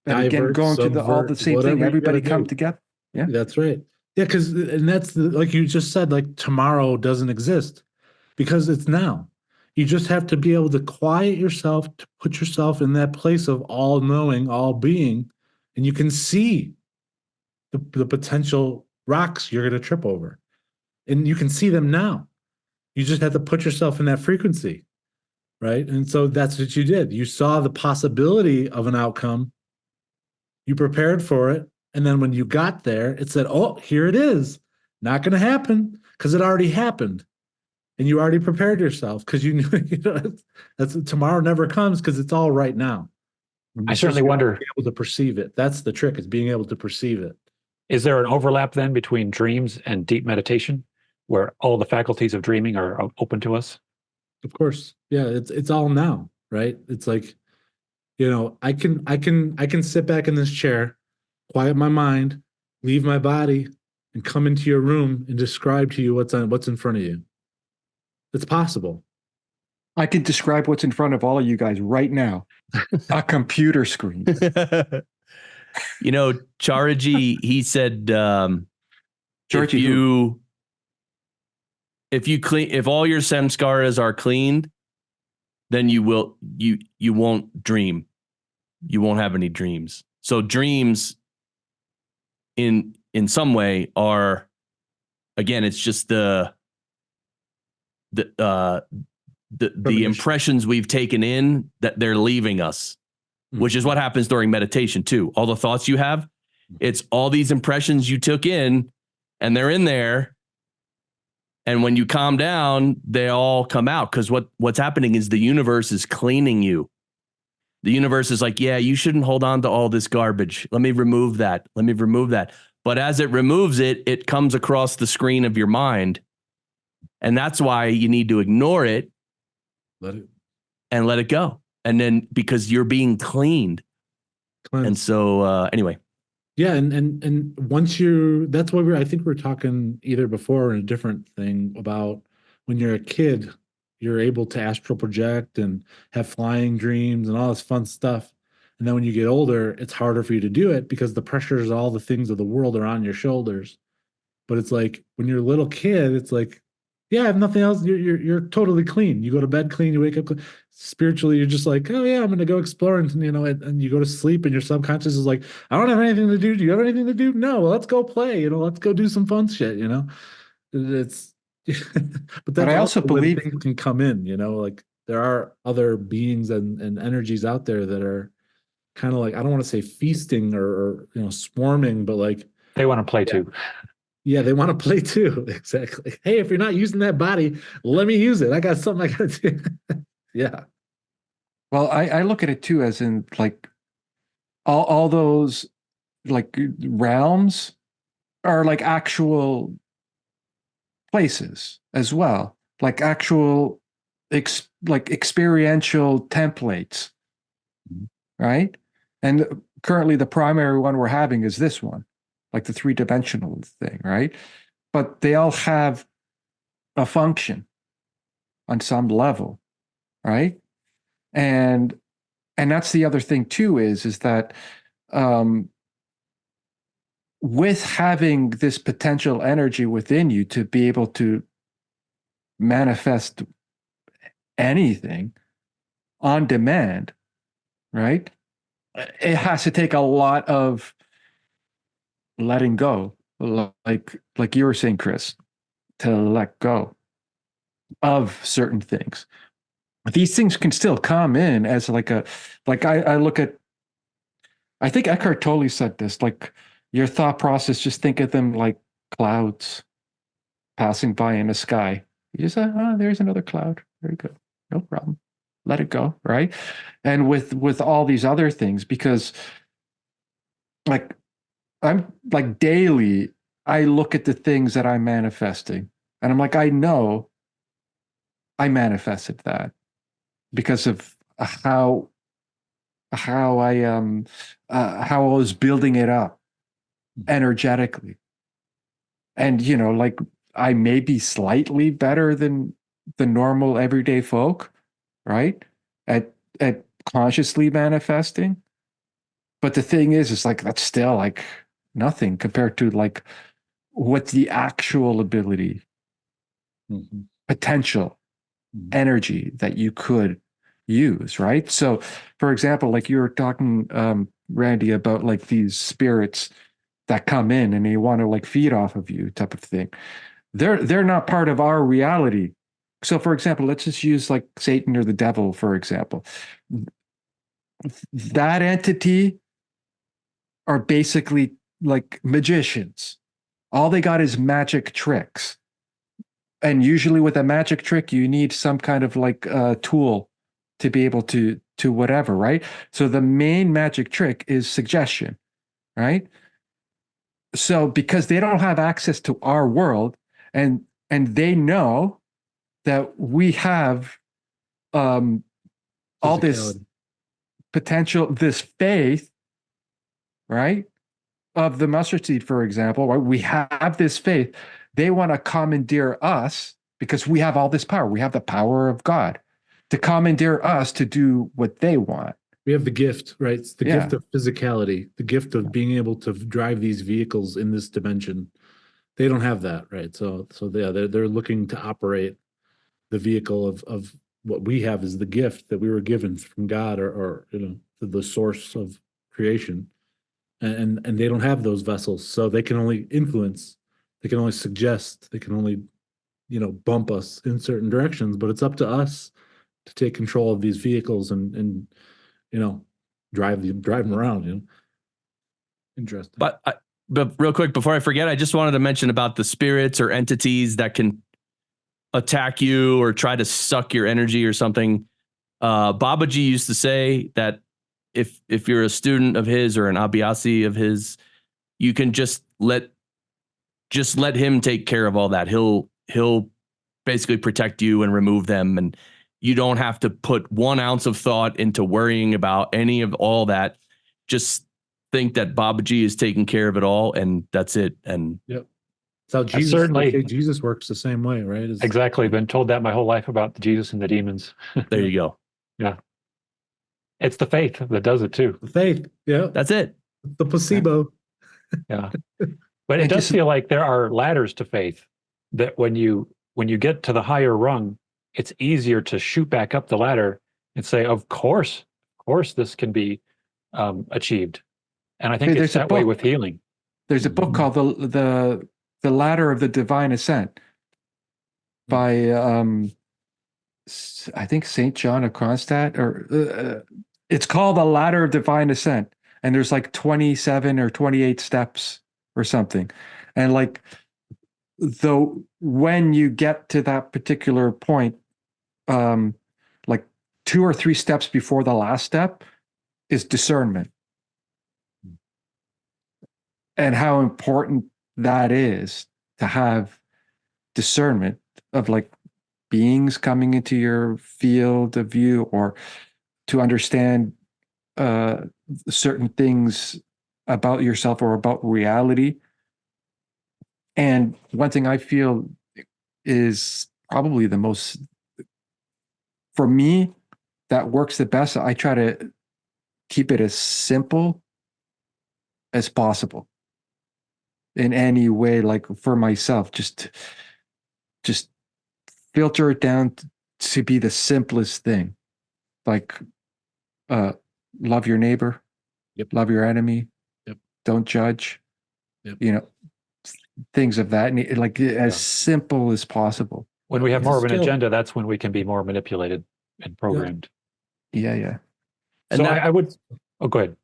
And again, going to all the same thing, everybody come together. Yeah,
that's right. Yeah, and that's like you just said, like tomorrow doesn't exist because it's now. You just have to be able to quiet yourself, to put yourself in that place of all knowing, all being, and you can see the potential rocks you're going to trip over. And you can see them now. You just have to put yourself in that frequency, right? And so that's what you did. You saw the possibility of an outcome, You prepared for it. And then when you got there, it said, oh, here it is. Not going to happen because it already happened. And you already prepared yourself because you knew, that's tomorrow never comes because it's all right now.
I certainly wonder,
being able to perceive it. That's the trick, is being able to perceive it.
is there an overlap then between dreams and deep meditation where all the faculties of dreaming are open to us?
Of course. Yeah, it's all now, right? It's like, I can sit back in this chair, quiet my mind, leave my body, and come into your room and describe to you what's in front of you. It's possible.
I can describe what's in front of all of you guys right now. A computer screen.
Charaji, he said,
Georgie,
if all your samskaras are cleaned, then you won't dream. You won't have any dreams. So dreams in some way are, again, it's just the impressions we've taken in that they're leaving us, which is what happens during meditation too. All the thoughts you have, it's all these impressions you took in and they're in there. And when you calm down, they all come out, because what's happening is the universe is cleaning you. The universe is like, yeah, you shouldn't hold on to all this garbage. Let me remove that. But as it removes it, it comes across the screen of your mind. And that's why you need to ignore it.
Let
it go. And then, because you're being cleaned.
cleanse.
And so anyway.
Yeah, and once that's what I think we're talking either before in a different thing about when you're a kid, you're able to astral project and have flying dreams and all this fun stuff. And then when you get older, it's harder for you to do it because the pressures, all the things of the world are on your shoulders. But it's like when you're a little kid, it's like, yeah, I have nothing else. You're totally clean. You go to bed clean, you wake up clean. Spiritually, you're just like, oh yeah, I'm gonna go explore, and and you go to sleep, and your subconscious is like, I don't have anything to do. Do you have anything to do? No, well, let's go play. Let's go do some fun shit. It's, but that's
I also
when
believe
things can come in. Like there are other beings and energies out there that are kind of like, I don't want to say feasting or swarming, but like
They want to play too.
yeah, they want to play too. Exactly. Hey, if you're not using that body, let me use it. I got something I got to do. Yeah.
well, I look at it too as in like all those like realms are like actual places as well, like actual like experiential templates, right? And currently the primary one we're having is this one, like the three-dimensional thing, right? But they all have a function on some level, right? And that's the other thing too, is that with having this potential energy within you to be able to manifest anything on demand, right? It has to take a lot of letting go, like you were saying, Chris, to let go of certain things. These things can still come in as like I look at, I think Eckhart Tolle said this, like your thought process, just think of them like clouds passing by in the sky. You just say, oh, there's another cloud. There you go. No problem. Let it go, right? And with all these other things, because like I'm like daily, I look at the things that I'm manifesting, and I'm like, I know I manifested that because of how I was building it up energetically. And like I may be slightly better than the normal everyday folk, right? At consciously manifesting. But the thing is, it's like that's still like nothing compared to like what the actual ability, potential, energy that you could use, right? So, for example, like you were talking, Randy, about like these spirits that come in and they want to like feed off of you, type of thing. They're not part of our reality. So, for example, let's just use like Satan or the devil, for example. That entity are basically like magicians. All they got is magic tricks. And usually with a magic trick, you need some kind of like tool to be able to whatever, right? So the main magic trick is suggestion, right? So because they don't have access to our world, and they know that we have all this
Physicality.
potential, this faith, right? Of the mustard seed, for example, right? We have this faith. They want to commandeer us because we have all this power. We have the power of God to commandeer us to do what they want.
We have the gift, right? It's the
Yeah.
gift of physicality, the gift of being able to drive these vehicles in this dimension. They don't have that, right? So yeah, they're looking to operate the vehicle of what we have is the gift that we were given from God, or the source of creation, and they don't have those vessels, so they can only influence, they can only suggest, they can only bump us in certain directions, but it's up to us to take control of these vehicles and drive them around. Interesting.
But real quick before I forget, I just wanted to mention about the spirits or entities that can attack you or try to suck your energy or something. Babaji used to say that if you're a student of his or an Abhyasi of his, you can just let him take care of all that. He'll basically protect you and remove them, and you don't have to put 1 ounce of thought into worrying about any of all that. Just think that Babaji is taking care of it all, and that's it. And
Yep. It's how Jesus,
certainly-
Jesus works the same way, right?
Exactly. Been told that my whole life about the Jesus and the demons.
there you go.
Yeah. It's the faith that does it too.
The faith. Yeah.
That's it.
The placebo.
Yeah. But it
And
does
just-
feel like there are ladders to faith, that when you get to the higher rung, it's easier to shoot back up the ladder and say, of course, this can be achieved. And I think
Hey,
it's
there's a
that way
book.
with healing.
There's a book called the Ladder of the Divine Ascent by I think Saint John of Kronstadt, or it's called the Ladder of Divine Ascent, and there's like 27 or 28 steps or something, and like though when you get to that particular point, like 2 or 3 steps before the last step is discernment, and how important that is to have discernment of like beings coming into your field of view, or to understand certain things about yourself or about reality. And one thing I feel is probably the most, for me, that works the best. I try to keep it as simple as possible in any way, like for myself, just filter it down to be the simplest thing, like love your neighbor,
Yep.
love your enemy,
Yep.
don't judge,
Yep.
things of that, like as simple as possible.
When we have
It's
more
a
of an
skill.
agenda, that's when we can be more manipulated and programmed.
Yeah.
And
So
that-
I would, oh, go ahead.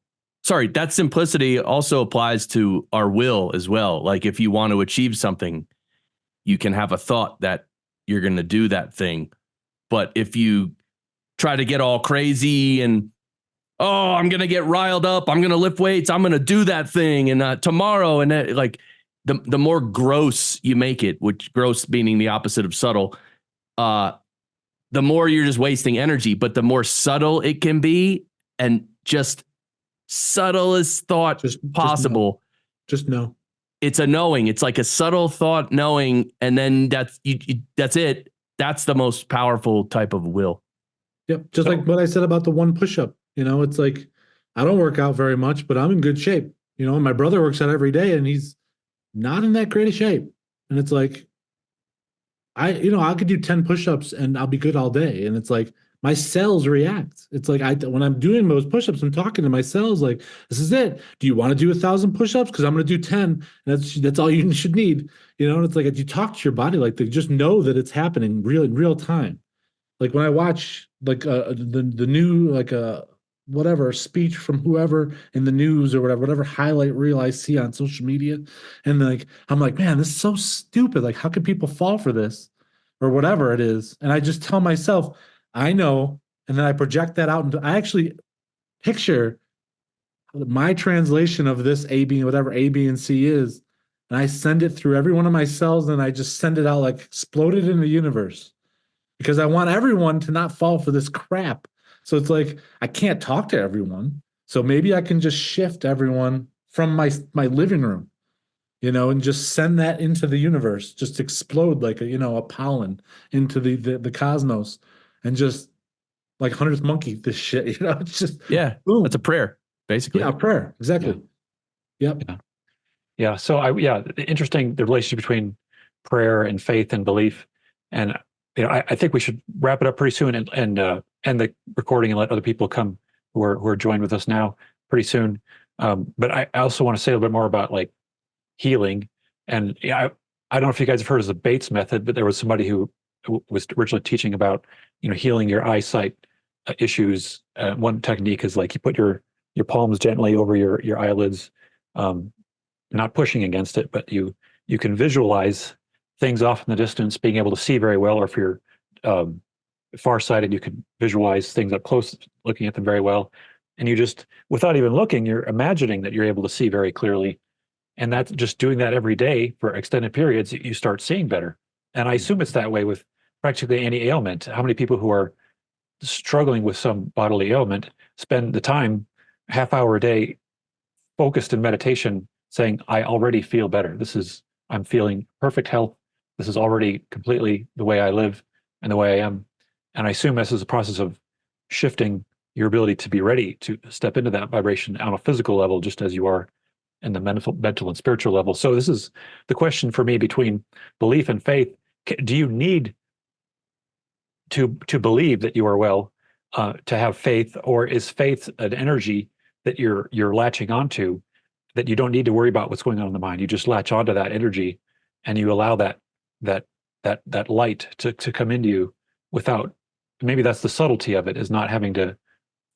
Sorry, that simplicity also applies to our will as well. Like if you want to achieve something, you can have a thought that you're going to do that thing. But if you try to get all crazy and, oh, I'm going to get riled up, I'm going to lift weights, I'm going to do that thing, and tomorrow, and like the more gross you make it, which gross meaning the opposite of subtle, the more you're just wasting energy. But the more subtle it can be, and just subtlest thought
Just
possible,
Just know.
it's a knowing. It's like a subtle thought knowing, and then that's it. That's the most powerful type of will.
Yep. Just like what I said about the 1 push-up. It's like, I don't work out very much, but I'm in good shape. My brother works out every day and he's not in that great a shape. And it's like, I could do 10 push-ups and I'll be good all day. And it's like, my cells react. It's like, when I'm doing those push-ups, I'm talking to my cells like, this is it. Do you want to do 1,000 push-ups? Because I'm going to do 10. And that's all you should need. And it's like, you talk to your body, like they just know that it's happening in real time. Like when I watch like the new, like whatever speech from whoever in the news or whatever highlight reel I see on social media. And like, I'm like, man, this is so stupid. Like, how could people fall for this or whatever it is? And I just tell myself, I know. And then I project that out. And I actually picture my translation of this A, B, whatever A, B, and C is. And I send it through every one of my cells and I just send it out like exploded in the universe because I want everyone to not fall for this crap. So it's like I can't talk to everyone. So maybe I can just shift everyone from my living room, and just send that into the universe, just explode like a pollen into the cosmos, and just like 100th monkey this shit. It's just
Yeah,
boom.
that's a prayer, basically.
Yeah, prayer. Exactly. Yep.
Yeah. So interesting, the relationship between prayer and faith and belief. And I think we should wrap it up pretty soon and end the recording and let other people come who are joined with us now pretty soon. But I also want to say a little bit more about like healing. And I don't know if you guys have heard of the Bates method, but there was somebody who was originally teaching about healing your eyesight issues. One technique is like you put your palms gently over your eyelids. Not pushing against it, but you can visualize things off in the distance, being able to see very well, or if you're farsighted, you can visualize things up close, looking at them very well. And you just, without even looking, you're imagining that you're able to see very clearly. And that's just doing that every day for extended periods, you start seeing better. And I assume it's that way with practically any ailment. How many people who are struggling with some bodily ailment spend the time, half hour a day, focused in meditation, saying, I already feel better. I'm feeling perfect health. This is already completely the way I live and the way I am. And I assume this is a process of shifting your ability to be ready to step into that vibration on a physical level, just as you are in the mental and spiritual level. So this is the question for me between belief and faith. Do you need to believe that you are well, to have faith, or is faith an energy that you're latching onto, that you don't need to worry about what's going on in the mind? You just latch onto that energy, and you allow that light to come into you without. Maybe that's the subtlety of it, is not having to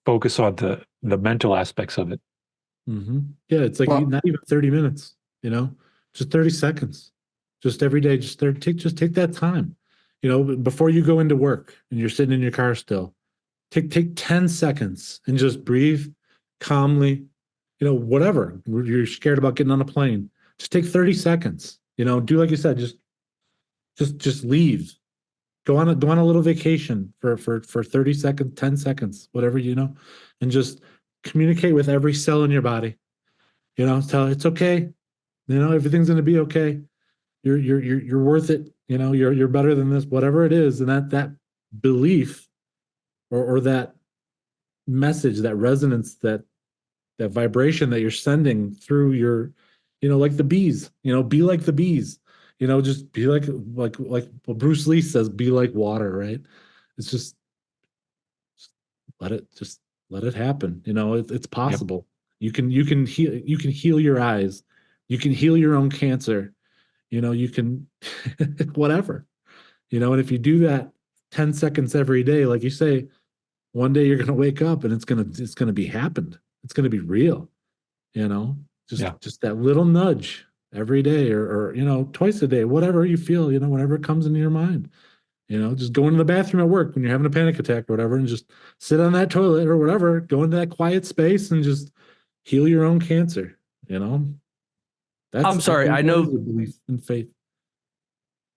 focus on the mental aspects of it.
Mm-hmm. Yeah, it's like
Well,
not even 30 minutes, just 30 seconds, just every day. Just take that time, before you go into work and you're sitting in your car still. Take 10 seconds and just breathe calmly. Whatever you're scared about getting on a plane, just take 30 seconds. Do like you said, just leave. Go on a little vacation for 30 seconds, 10 seconds, whatever, and just communicate with every cell in your body. Tell it's okay. Everything's going to be okay. You're worth it. You're better than this, whatever it is. And that belief or that message, that resonance, that vibration that you're sending through your, like the bees, be like the bees, just be like what Bruce Lee says, be like water, right? It's just let it happen. It's possible. Yep. You can heal your eyes. You can heal your own cancer. You can whatever. And if you do that 10 seconds every day, like you say, one day you're going to wake up and it's going to be happened. It's going to be real. Just that little nudge every day or twice a day, whatever you feel, whatever comes into your mind. Just go into the bathroom at work when you're having a panic attack or whatever, and just sit on that toilet or whatever, go into that quiet space and just heal your own cancer.
I'm sorry. I know
belief in faith.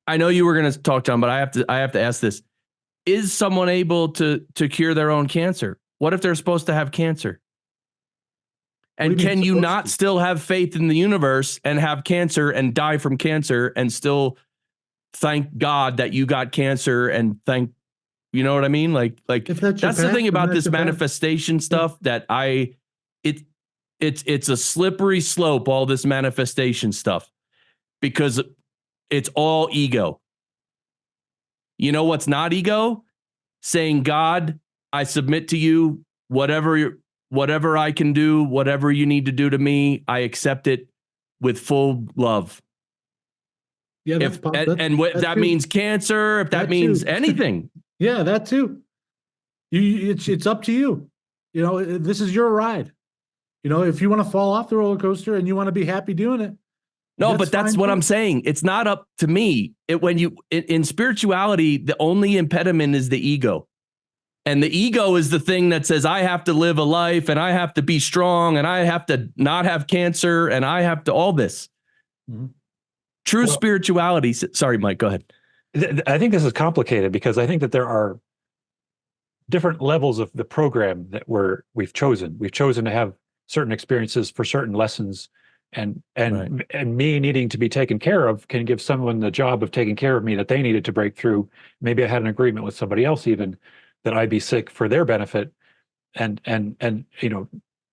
I know you were going to talk, John, but I have to ask this. Is someone able to cure their own cancer? What if they're supposed to have cancer? And can you not still have faith in the universe and have cancer and die from cancer and still thank God that you got cancer and you know what I mean? Like that's the thing about this manifestation stuff that it's a slippery slope, all this manifestation stuff, because it's all ego. You know what's not ego? Saying, God, I submit to you, whatever I can do, whatever you need to do to me, I accept it with full love. Yeah, that means cancer, if that means anything.
Yeah, that too. It's up to you. This is your ride. If you want to fall off the roller coaster and you want to be happy doing it.
No, but that's what I'm saying. It's not up to me. In spirituality, the only impediment is the ego. And the ego is the thing that says, I have to live a life and I have to be strong and I have to not have cancer and I have to all this. Mm-hmm. True spirituality. Sorry, Mike, go ahead.
I think this is complicated because I think that there are different levels of the program that we've chosen. We've chosen to have certain experiences for certain lessons, and me needing to be taken care of can give someone the job of taking care of me that they needed to break through. Maybe I had an agreement with somebody else even that I'd be sick for their benefit, and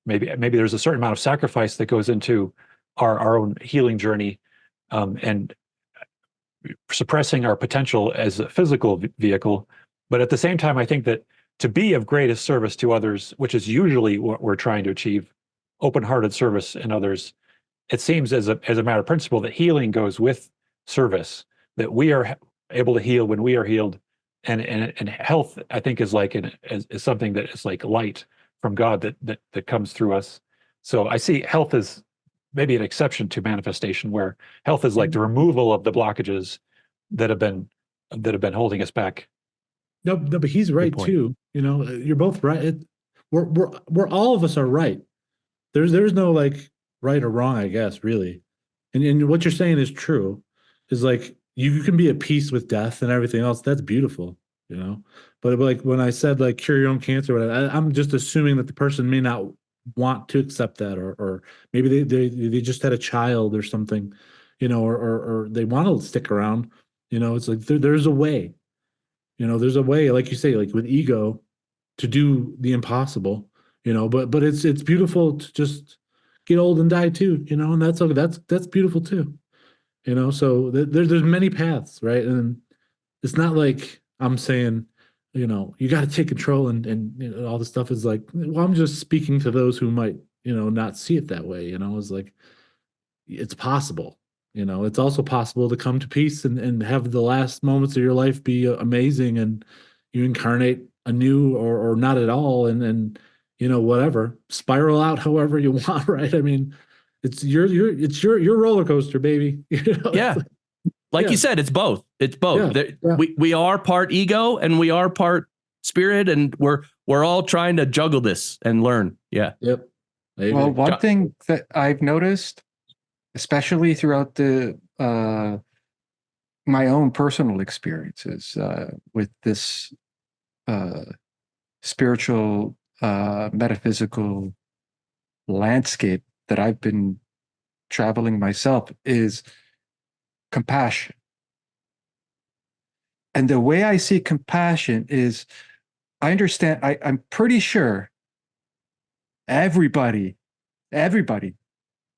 maybe there's a certain amount of sacrifice that goes into our own healing journey, and suppressing our potential as a physical vehicle. But at the same time, I think that to be of greatest service to others, which is usually what we're trying to achieve, open-hearted service in others, it seems as a matter of principle that healing goes with service, that we are able to heal when we are healed. And health, I think, is like is something that is like light from God that comes through us. So I see health as maybe an exception to manifestation, where health is like the removal of the blockages that have been holding us back.
No, but he's right too. You're both right. We're all of us are right. There's no like right or wrong, I guess, really. And what you're saying is true. Is like you can be at peace with death and everything else. That's beautiful, But like when I said like cure your own cancer, I'm just assuming that the person may not want to accept that, or maybe they just had a child or something, or they want to stick around. It's like there's a way. There's a way, like you say, like with ego, to do the impossible. But it's beautiful to just get old and die too. And that's okay. That's beautiful too. So there's many paths, right? And it's not like I'm saying, you got to take control and all this stuff is like, well, I'm just speaking to those who might, not see it that way. It's like, it's possible. It's also possible to come to peace and have the last moments of your life be amazing, and you incarnate anew or not at all, and whatever, spiral out however you want, right? I mean, it's your roller coaster, baby.
Yeah. Like you said, it's both. It's both. Yeah. We are part ego and we are part spirit, and we're all trying to juggle this and learn. Yeah.
Yep.
Well, one thing that I've noticed, especially throughout my own personal experiences with this spiritual, metaphysical landscape that I've been traveling myself, is compassion. And the way I see compassion is, I understand, I'm pretty sure everybody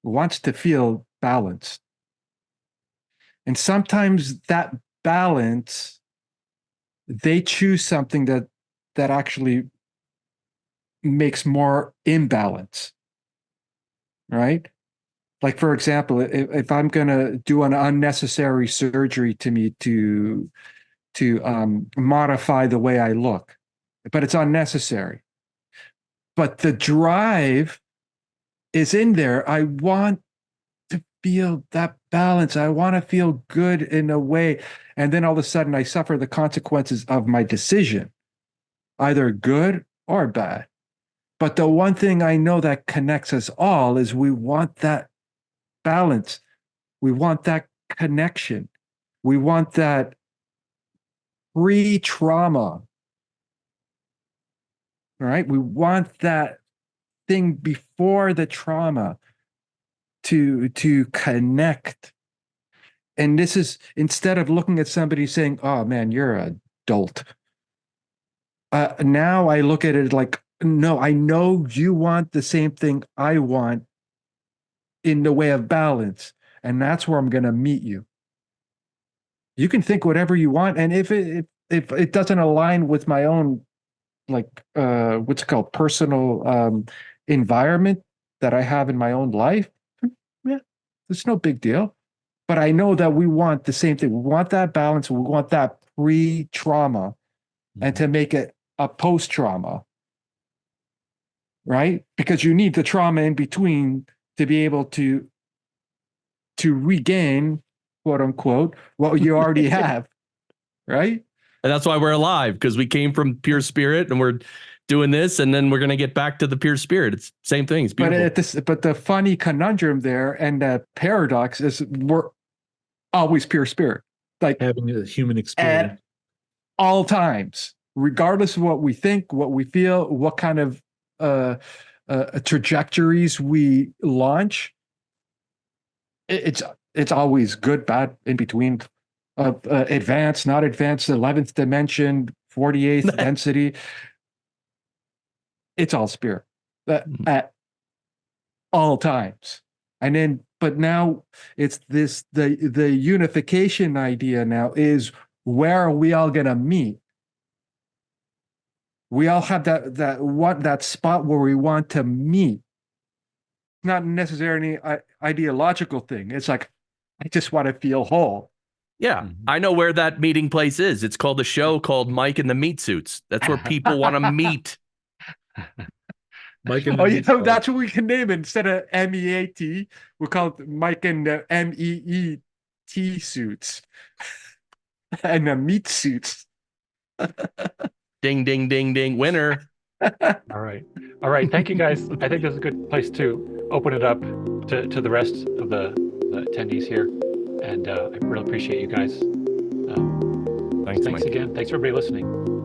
wants to feel balanced. And sometimes that balance, they choose something that actually makes more imbalance, right? Like, for example, if I'm going to do an unnecessary surgery to me to modify the way I look, but it's unnecessary. But the drive is in there. I want to feel that balance. I want to feel good in a way. And then all of a sudden I suffer the consequences of my decision, either good or bad. But the one thing I know that connects us all is we want that balance. We want that connection. We want that pre-trauma. All right. We want that thing before the trauma to connect. And this is, instead of looking at somebody saying, oh man, you're an adult. Now I look at it like, no, I know you want the same thing I want in the way of balance. And that's where I'm going to meet you. You can think whatever you want. And if it doesn't align with my own, like, what's it called, personal environment that I have in my own life, yeah, it's no big deal. But I know that we want the same thing. We want that balance. We want that pre-trauma, and to make it a post-trauma. right? Because you need the trauma in between to be able to regain, quote unquote, what you already have, right?
And that's why we're alive, because we came from pure spirit and we're doing this, and then we're going to get back to the pure spirit. It's same thing. It's beautiful.
But the funny conundrum there and the paradox is we're always pure spirit, like
Having a human
at
experience.
all times, regardless of what we think, what we feel, what kind of trajectories we launch. It's always good, bad, in between, advanced, not advanced, 11th dimension, 48th density. It's all spirit at all times. And then, but now it's this, the unification idea now is, where are we all going to meet? We all have that spot where we want to meet. Not necessarily an ideological thing. It's like, I just want to feel whole.
Yeah, I know where that meeting place is. It's called a show called Mike and the Meat Suits. That's where people want to meet.
Mike and
Oh, you know, that's what we can name it. Instead of MEAT, we'll call it Mike and the MEET suits. And the meat suits.
Ding, ding, ding, ding. Winner.
All right. All right. Thank you, guys. I think this is a good place to open it up to the rest of the attendees here. And I really appreciate you guys.
Thanks
Thanks
Mike.
again. Thanks for everybody listening.